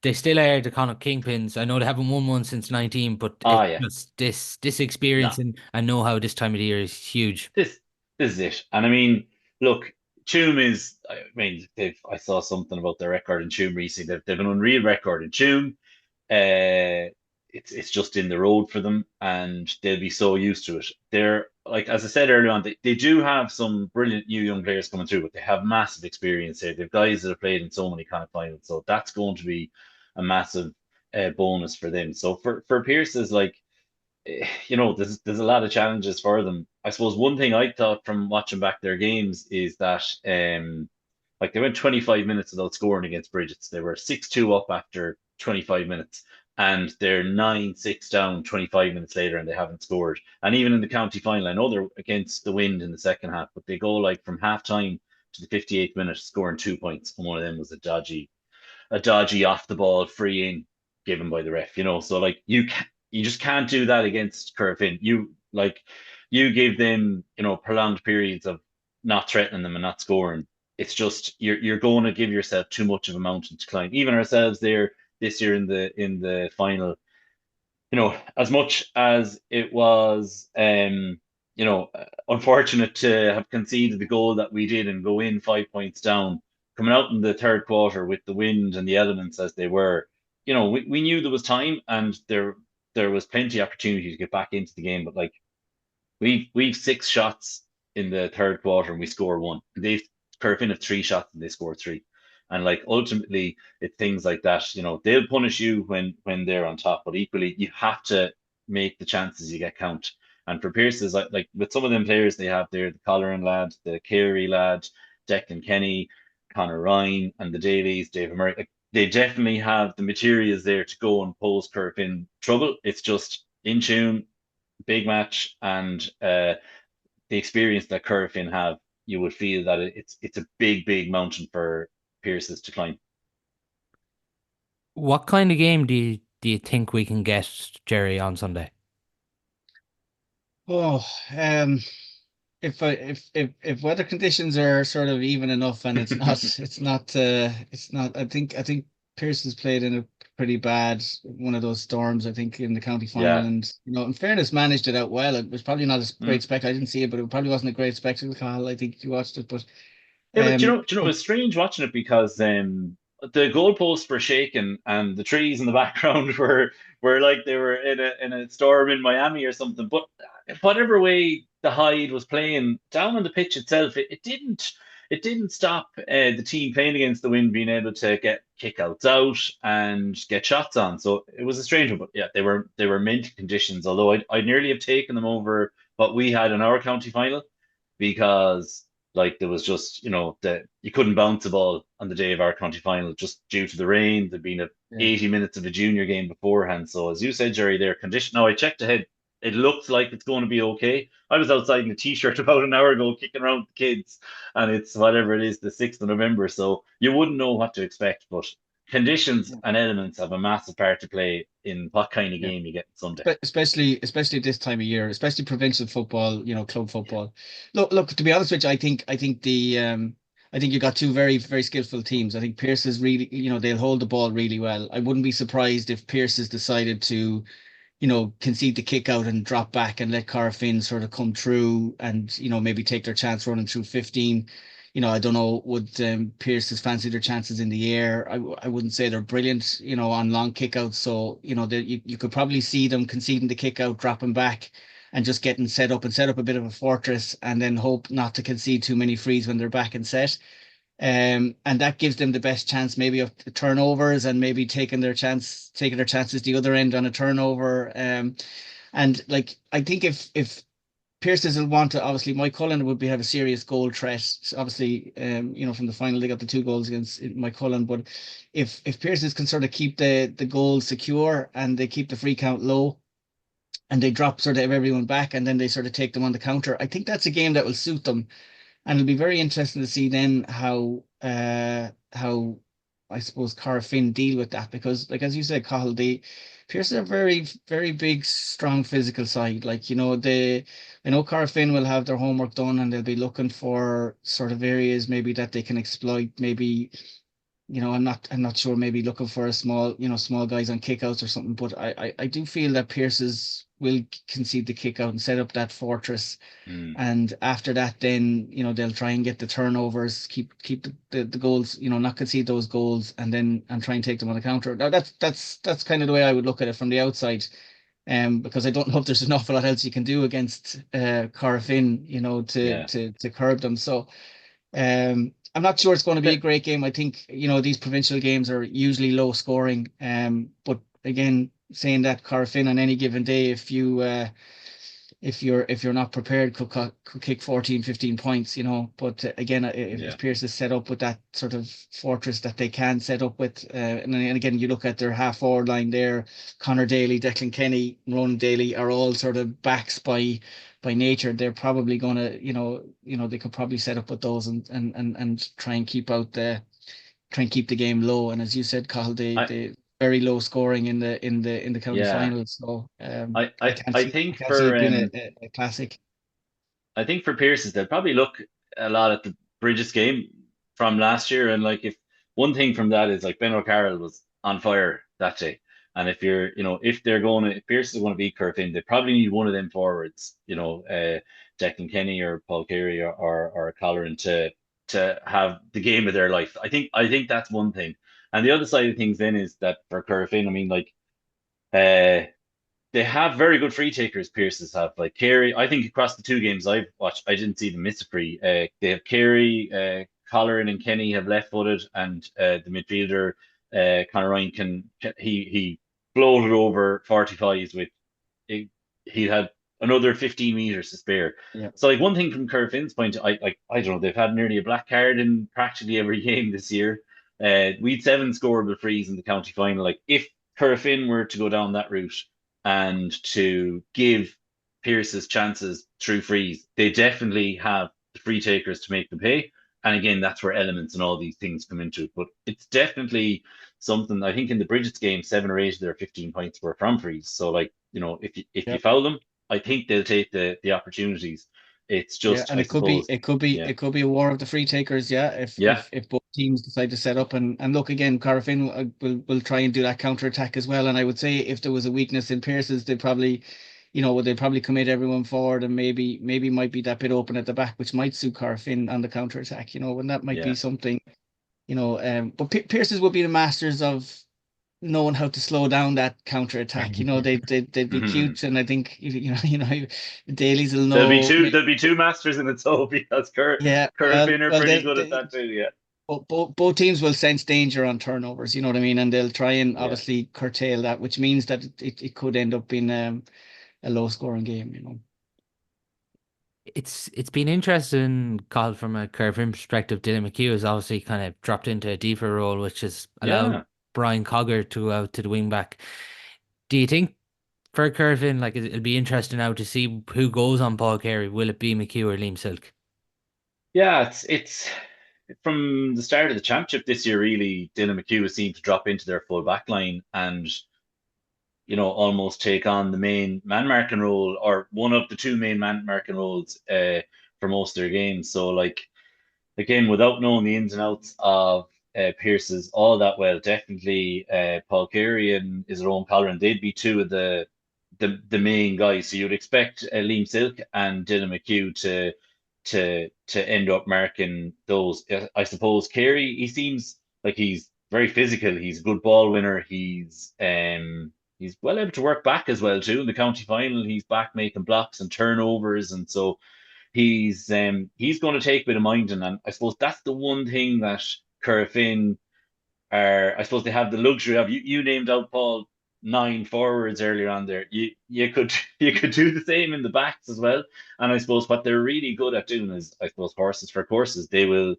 Speaker 1: They still are the Connacht Kingpins. I know they haven't won one since 19, but
Speaker 2: Ah,
Speaker 1: it's
Speaker 2: yeah.
Speaker 1: just this
Speaker 2: No.
Speaker 1: experience and know-how this time of the year is huge.
Speaker 2: This is it. And I mean, look, Tuam is. I mean, I saw something about their record in Tuam recently. They've an unreal record in Tuam. It's just in the road for them, and they'll be so used to it. They're like, as I said earlier on, they do have some brilliant new young players coming through, but they have massive experience here. They've guys that have played in so many kind of finals, so that's going to be a massive bonus for them. So for Pierce's, like, there's a lot of challenges for them. I suppose one thing I thought from watching back their games is that like they went 25 minutes without scoring against Bridget's. They were 6-2 up after 25 minutes, and they're 9-6 down 25 minutes later, and they haven't scored. And even in the county final, I know they're against the wind in the second half, but they go like from half time to the 58th minute scoring 2 points, and one of them was a dodgy off the ball free in given by the ref, So like you just can't do that against Corofin. You give them, prolonged periods of not threatening them and not scoring. It's just you're going to give yourself too much of a mountain to climb. Even ourselves there this year in the final, as much as it was unfortunate to have conceded the goal that we did and go in 5 points down, coming out in the third quarter with the wind and the elements as they were, we knew there was time, and there was plenty of opportunity to get back into the game. But like we've 6 shots in the third quarter and we score one. They've Corofin have 3 shots and they score three. And like ultimately, it's things like that. They'll punish you when they're on top, but equally, you have to make the chances you get count. And for Pierce's, like with some of them players they have there, the Colleran lad, the Carey lad, Declan Kenny, Conor Ryan, and the Davies, David Murray. Like, they definitely have the materials there to go and pose Corofin trouble. It's just in tune, big match, and the experience that Corofin have. You would feel that it's a big mountain for Pierces to climb.
Speaker 1: What kind of game do you think we can get, Gerry, on Sunday?
Speaker 3: Oh, if weather conditions are sort of even enough and it's not. I think Pierce has played in a pretty bad one of those storms. I think in the county final,
Speaker 2: Yeah.
Speaker 3: and in fairness, managed it out well. It was probably not a
Speaker 2: Mm.
Speaker 3: great spectacle. I didn't see it, but it probably wasn't a great spectacle, Cathal. I think you watched it, but
Speaker 2: Yeah, but it
Speaker 3: but
Speaker 2: was strange watching it because the goalposts were shaking and the trees in the background were like they were in a storm in Miami or something. But whatever way the Hyde was playing down on the pitch itself, it didn't stop the team playing against the wind being able to get kickouts out and get shots on. So it was a strange one, but yeah, they were mint conditions. Although I'd nearly have taken them over what we had in our county final because like there was just that you couldn't bounce the ball on the day of our county final just due to the rain. There'd been 80 minutes of a junior game beforehand. So as you said, Gerry, their condition. Now I checked ahead. It looks like it's going to be okay. I was outside in a t-shirt about an hour ago kicking around with the kids, and it's whatever it is, the 6th of November. So you wouldn't know what to expect, but conditions
Speaker 3: yeah.
Speaker 2: and elements have a massive part to play in what kind of game you get Sunday.
Speaker 3: Especially this time of year, especially provincial football, club football. Look. To be honest with you, I think you got two very, very skillful teams. I think Pierce is really, they'll hold the ball really well. I wouldn't be surprised if Pierce has decided to, concede the kick out and drop back and let Corofin sort of come through and, maybe take their chance running through 15. I don't know, would Pierce's fancy their chances in the air? I wouldn't say they're brilliant, on long kickouts. So, you could probably see them conceding the kick out, dropping back and just getting set up and set up a bit of a fortress and then hope not to concede too many frees when they're back and set. And that gives them the best chance maybe of turnovers and maybe taking their chances the other end on a turnover. And like I think if Pierces will want to, obviously Maigh Cuilinn would have a serious goal threat. So obviously, from the final they got the 2 goals against Maigh Cuilinn. But if Pierces can sort of keep the goals secure and they keep the free count low and they drop sort of everyone back and then they sort of take them on the counter, I think that's a game that will suit them. And it'll be very interesting to see then how I suppose Corofin deal with that because like as you said, Cathal, the Pierce are very, very big, strong physical side. Like, I know Corofin will have their homework done and they'll be looking for sort of areas maybe that they can exploit. Maybe, I'm not sure, maybe looking for small guys on kickouts or something. But I do feel that Pierce's will concede the kick out and set up that fortress
Speaker 2: Mm.
Speaker 3: and after that, then they'll try and get the turnovers, keep the goals, not concede those goals, and try and take them on the counter. Now that's kind of the way I would look at it from the outside, because I don't know if there's an awful lot else you can do against Corofin, to
Speaker 2: Yeah.
Speaker 3: to curb them. So I'm not sure it's going to be a great game. I think these provincial games are usually low scoring. But again, saying that Corofin on any given day, if you're not prepared could kick 14 15 points, but again, if
Speaker 2: Yeah.
Speaker 3: Pierce is set up with that sort of fortress that they can set up with, and again you look at their half forward line there, Connor Daly, Declan Kenny, Ronan Daly are all sort of backs by nature. They're probably gonna, they could probably set up with those and try and keep the game low. And as you said, Cathal,
Speaker 2: I
Speaker 3: they very low scoring in the county
Speaker 2: yeah.
Speaker 3: finals. So
Speaker 2: I
Speaker 3: I
Speaker 2: I
Speaker 3: can't
Speaker 2: I
Speaker 3: see I
Speaker 2: think
Speaker 3: can't see
Speaker 2: for
Speaker 3: it being a classic.
Speaker 2: I think for Pierce's, they'll probably look a lot at the Bridges game from last year. And like, if one thing from that is like Ben O'Carroll was on fire that day. And if Pierce is going to beat Corofin, they probably need one of them forwards, Declan Kenny or Paul Carey or Colleran to have the game of their life. I think that's one thing. And the other side of things then is that for Corofin, I mean, like, uh, they have very good free takers. Pierces have Carey. I think across the 2 games I've watched, I didn't see them miss a free. They have Carey, Colleran and Kenny have left-footed, and the midfielder Conroy he floated over 45s with he had another 15 meters to spare.
Speaker 3: Yeah.
Speaker 2: So like one thing from Corofin's point, I don't know, they've had nearly a black card in practically every game this year. We'd 7 scoreable frees in the county final. Like if Corofin were to go down that route and to give Pierce's chances through frees, they definitely have the free takers to make them pay. And again, that's where elements and all these things come into it. But it's definitely something. I think in the Bridget's game, 7 or 8 of their 15 points were from frees. So like, if you
Speaker 3: Yeah.
Speaker 2: foul them, I think they'll take the opportunities. It's
Speaker 3: Yeah,
Speaker 2: just,
Speaker 3: and
Speaker 2: I suppose, yeah,
Speaker 3: it could be a war of the free takers. Yeah,
Speaker 2: yeah,
Speaker 3: if both teams decide to set up and look again, Corofin will try and do that counter attack as well. And I would say if there was a weakness in Pierce's, they probably, they'd probably commit everyone forward and maybe might be that bit open at the back, which might suit Corofin on the counter attack. And that might
Speaker 2: yeah,
Speaker 3: be something. But Pierce's would be the masters of knowing how to slow down that counter attack. They'd be
Speaker 2: Mhm.
Speaker 3: cute, and I think the dailies will
Speaker 2: There'll be
Speaker 3: know.
Speaker 2: two masters in its own because
Speaker 3: Yeah,
Speaker 2: Curfin are
Speaker 3: well,
Speaker 2: pretty good at that too. Yeah,
Speaker 3: both teams will sense danger on turnovers. You know what I mean, and they'll try and
Speaker 2: yeah.
Speaker 3: obviously curtail that, which means that it could end up being a low scoring game.
Speaker 1: It's been interesting, Carl, from a Corofin perspective. Dylan McHugh has obviously kind of dropped into a deeper role, which has allowed
Speaker 2: Yeah.
Speaker 1: Brian Cogger to go out to the wing back. Do you think for Corofin, like it'll be interesting now to see who goes on Paul Carey? Will it be McHugh or Liam Silk?
Speaker 2: Yeah, it's from the start of the championship this year, really, Dylan McHugh has seemed to drop into their full back line and, almost take on the main man marking role or one of the two main man marking roles for most of their games. So like again, without knowing the ins and outs of Pierce's all that well, definitely Paul Carey and his own Colleran, they'd be two of the main guys. So you'd expect Liam Silk and Dylan McHugh to end up marking those. I suppose Carey, he seems like he's very physical. He's a good ball winner. He's well able to work back as well too. In the county final, he's back making blocks and turnovers, and so he's going to take a bit of minding, and I suppose that's the one thing that Corofin are. I suppose they have the luxury of. You named out Paul 9 forwards earlier on there. You could you could do the same in the backs as well, and I suppose what they're really good at doing is I suppose horses for courses. They will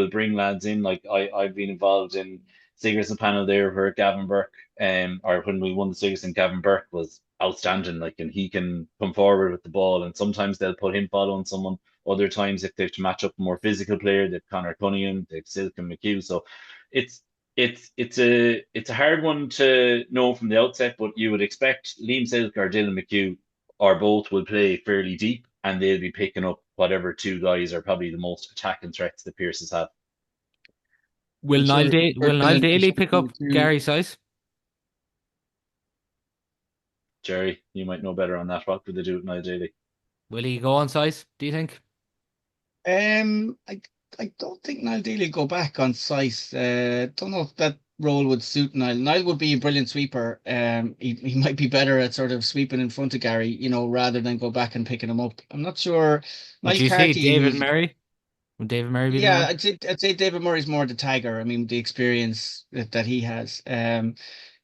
Speaker 2: bring lads in like I've been involved in Sigerson panel there where Gavin Burke or when we won the Sigerson, Gavin Burke was outstanding, like, and he can come forward with the ball, and sometimes they'll put him following someone. Other times, if they have to match up a more physical player, they've Conor Cunningham, they've Silk and McHugh. So it's it's a hard one to know from the outset, but you would expect Liam Silk or Dylan McHugh or both will play fairly deep, and they'll be picking up whatever two guys are probably the most attacking threats the Pierces have.
Speaker 1: Will
Speaker 3: I'm sure
Speaker 1: Will Niall
Speaker 3: Dylan, I'm
Speaker 1: Daly
Speaker 3: sure
Speaker 1: pick up
Speaker 3: Dylan too.
Speaker 1: Gary's size?
Speaker 2: Jerry, you might know better on that. What would they do with Niall Daly?
Speaker 1: Will he go on size, do you think?
Speaker 3: Um, I I don't think Niall Daly go back on site. Don't know if that role would suit Niall. Niall would be a brilliant sweeper. He might be better at sort of sweeping in front of Gary, rather than go back and picking him up. I'm not sure.
Speaker 1: Would
Speaker 3: Niall
Speaker 1: you say
Speaker 3: Carty,
Speaker 1: David
Speaker 3: who's
Speaker 1: Murray? Would David Murray be the
Speaker 3: yeah,
Speaker 1: man?
Speaker 3: I'd say David Murray's more the tagger. I mean, the experience that he has.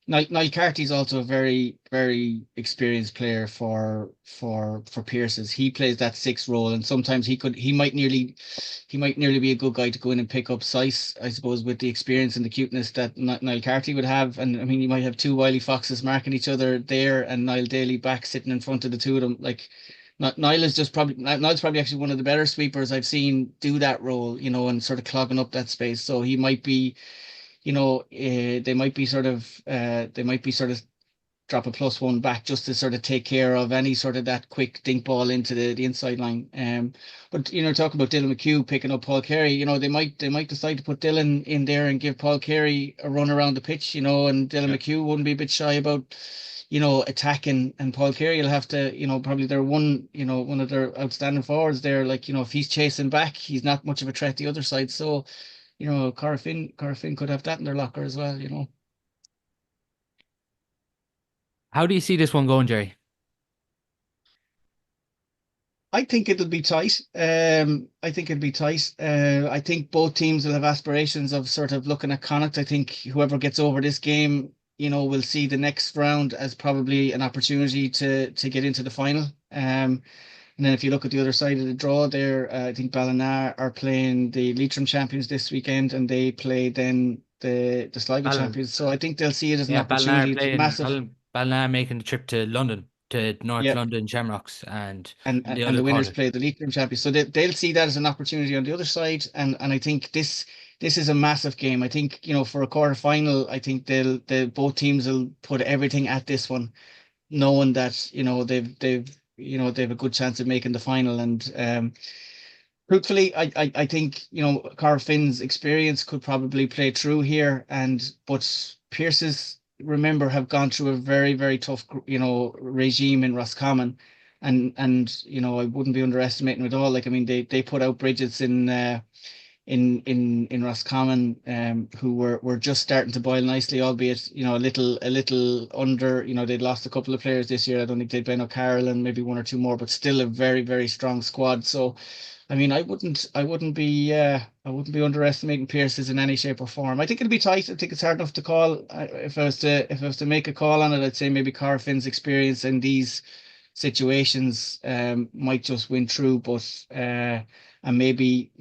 Speaker 3: Niall Carty's also a very, very experienced player for Pierce's. He plays that six role, and sometimes he might nearly be a good guy to go in and pick up size, I suppose, with the experience and the cuteness that Niall Carty would have. And I mean, you might have two wily foxes marking each other there, and Niall Daly back sitting in front of the two of them. Like, Niall's probably actually one of the better sweepers I've seen do that role, and sort of clogging up that space. So he might be they might be sort of drop a +1 back just to sort of take care of any sort of that quick dink ball into the inside line. But talking about Dylan McHugh picking up Paul Carey, they might decide to put Dylan in there and give Paul Carey a run around the pitch, and Dylan
Speaker 2: Yeah.
Speaker 3: McHugh wouldn't be a bit shy about attacking, and Paul Carey will have to, probably their one of their outstanding forwards there, like, if he's chasing back, he's not much of a threat the other side. So, Corofin could have that in their locker as well.
Speaker 1: How do you see this one going, Jerry?
Speaker 3: I think it'll be tight. I think it'll be tight. I think both teams will have aspirations of sort of looking at Connacht. I think whoever gets over this game, will see the next round as probably an opportunity to get into the final. And then if you look at the other side of the draw there, I think Ballina are playing the Leitrim champions this weekend, and they play then the Sligo
Speaker 1: Bal-
Speaker 3: champions. So I think they'll see it as an
Speaker 1: yeah, Ballina are
Speaker 3: opportunity to
Speaker 1: playing.
Speaker 3: massive.
Speaker 1: Ballina are making the trip to London, to North
Speaker 3: Yeah,
Speaker 1: London Shamrocks, and the
Speaker 3: and
Speaker 1: other
Speaker 3: the winners
Speaker 1: quarter.
Speaker 3: play the Leitrim champions. So they'll see that as an opportunity on the other side. And I think this is a massive game. I think, for a quarter final, I think they both teams will put everything at this one, knowing that, they've a good chance of making the final. And truthfully, I think, Corofin's experience could probably play through here, but Pierce's, remember, have gone through a very, very tough, regime in Roscommon, and I wouldn't be underestimating it at all. Like, I mean, they put out Bridgets in Roscommon, who were just starting to boil nicely, albeit, a little under. They'd lost a couple of players this year. I don't think they'd Ben O'Carroll and maybe one or two more, but still a very, very strong squad. So, I mean, I wouldn't be underestimating Pierces in any shape or form. I think it'll be tight. I think it's hard enough to call. If I was to make a call on it, I'd say maybe Corofin's experience in these situations might just win through, but and maybe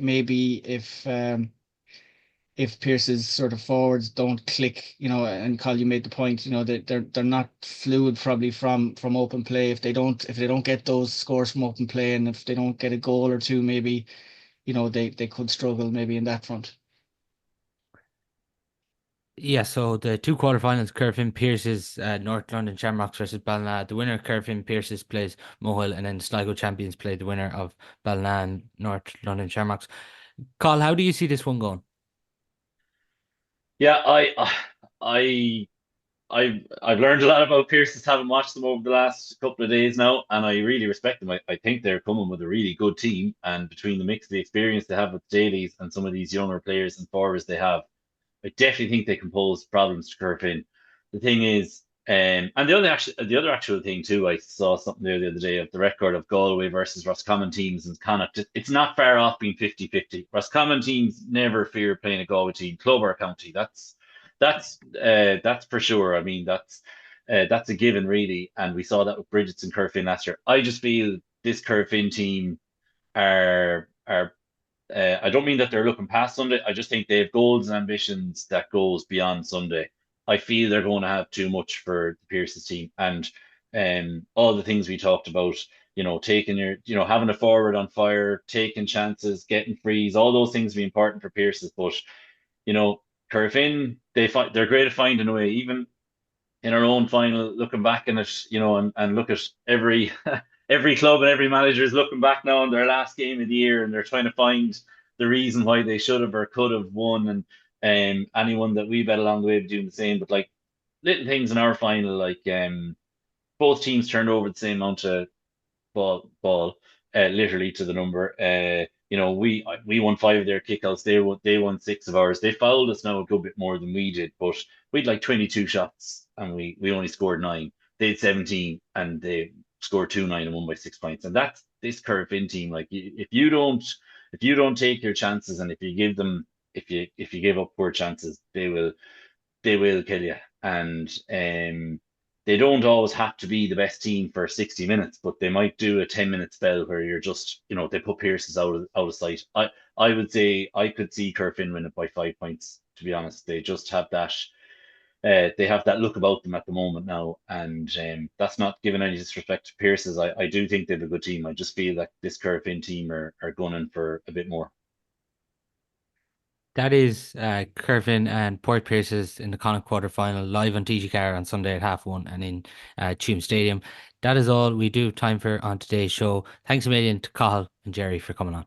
Speaker 3: if Pierce's sort of forwards don't click, and Colin, you made the point, that they're not fluid probably from open play. If they don't get those scores from open play, and if they don't get a goal or two, maybe, they could struggle maybe in that front.
Speaker 1: Yeah, so the two quarterfinals, Corofin Pierces, North London Shamrocks versus Ballina. The winner of Corofin Pierces plays Mohill, and then the Sligo champions play the winner of Ballina and North London Shamrocks. Carl, how do you see this one going?
Speaker 2: Yeah, I I've learned a lot about Pearses, having watched them over the last couple of days now, and I really respect them. I think they're coming with a really good team, and between the mix of the experience they have with Dailies and some of these younger players and forwards they have, I definitely think they can pose problems to Corofin. The thing is, and the other actual thing too, I saw something there the other day of the record of Galway versus Roscommon teams and Connacht. It's not far off being 50-50. Roscommon teams never fear playing a Galway team, club or county. That's for sure. I mean, that's a given really, and we saw that with Bridget's and Corofin last year. I just feel this Corofin team are I don't mean that they're looking past Sunday. I just think they have goals and ambitions that goes beyond Sunday. I feel they're going to have too much for the Pierce's team, and all the things we talked about. Taking having a forward on fire, taking chances, getting frees, all those things be important for Pierce's. But you know, Corofin, they're great at finding a way. Even in our own final, looking back in it, and look at every every club and every manager is looking back now on their last game of the year, and they're trying to find the reason why they should have or could have won, and anyone that we bet along the way be doing the same. But like little things in our final, like both teams turned over the same amount of ball, literally to the number. We won five of their kickouts. They won six of ours. They fouled us now a good bit more than we did, but we'd like 22 shots and we only scored nine. They had 17 and they scored 2-9 and won by 6 points. And that's this Corofin team. Like if you don't take your chances, and if you give up poor chances, they will kill you. And they don't always have to be the best team for 60 minutes, but they might do a 10-minute spell where you're just, they put Pierces out of sight. I would say I could see Corofin win it by 5 points, to be honest. They have that look about them at the moment now, and that's not giving any disrespect to Pierces. I do think they have a good team. I just feel that this Corofin team are gunning for a bit more.
Speaker 1: That is Corofin and Port Pierces in the Connacht quarterfinal, live on TG Car on Sunday at 1:30 and in Tuam Stadium. That is all we do have time for on today's show. Thanks a million to Cathal and Gerry for coming on.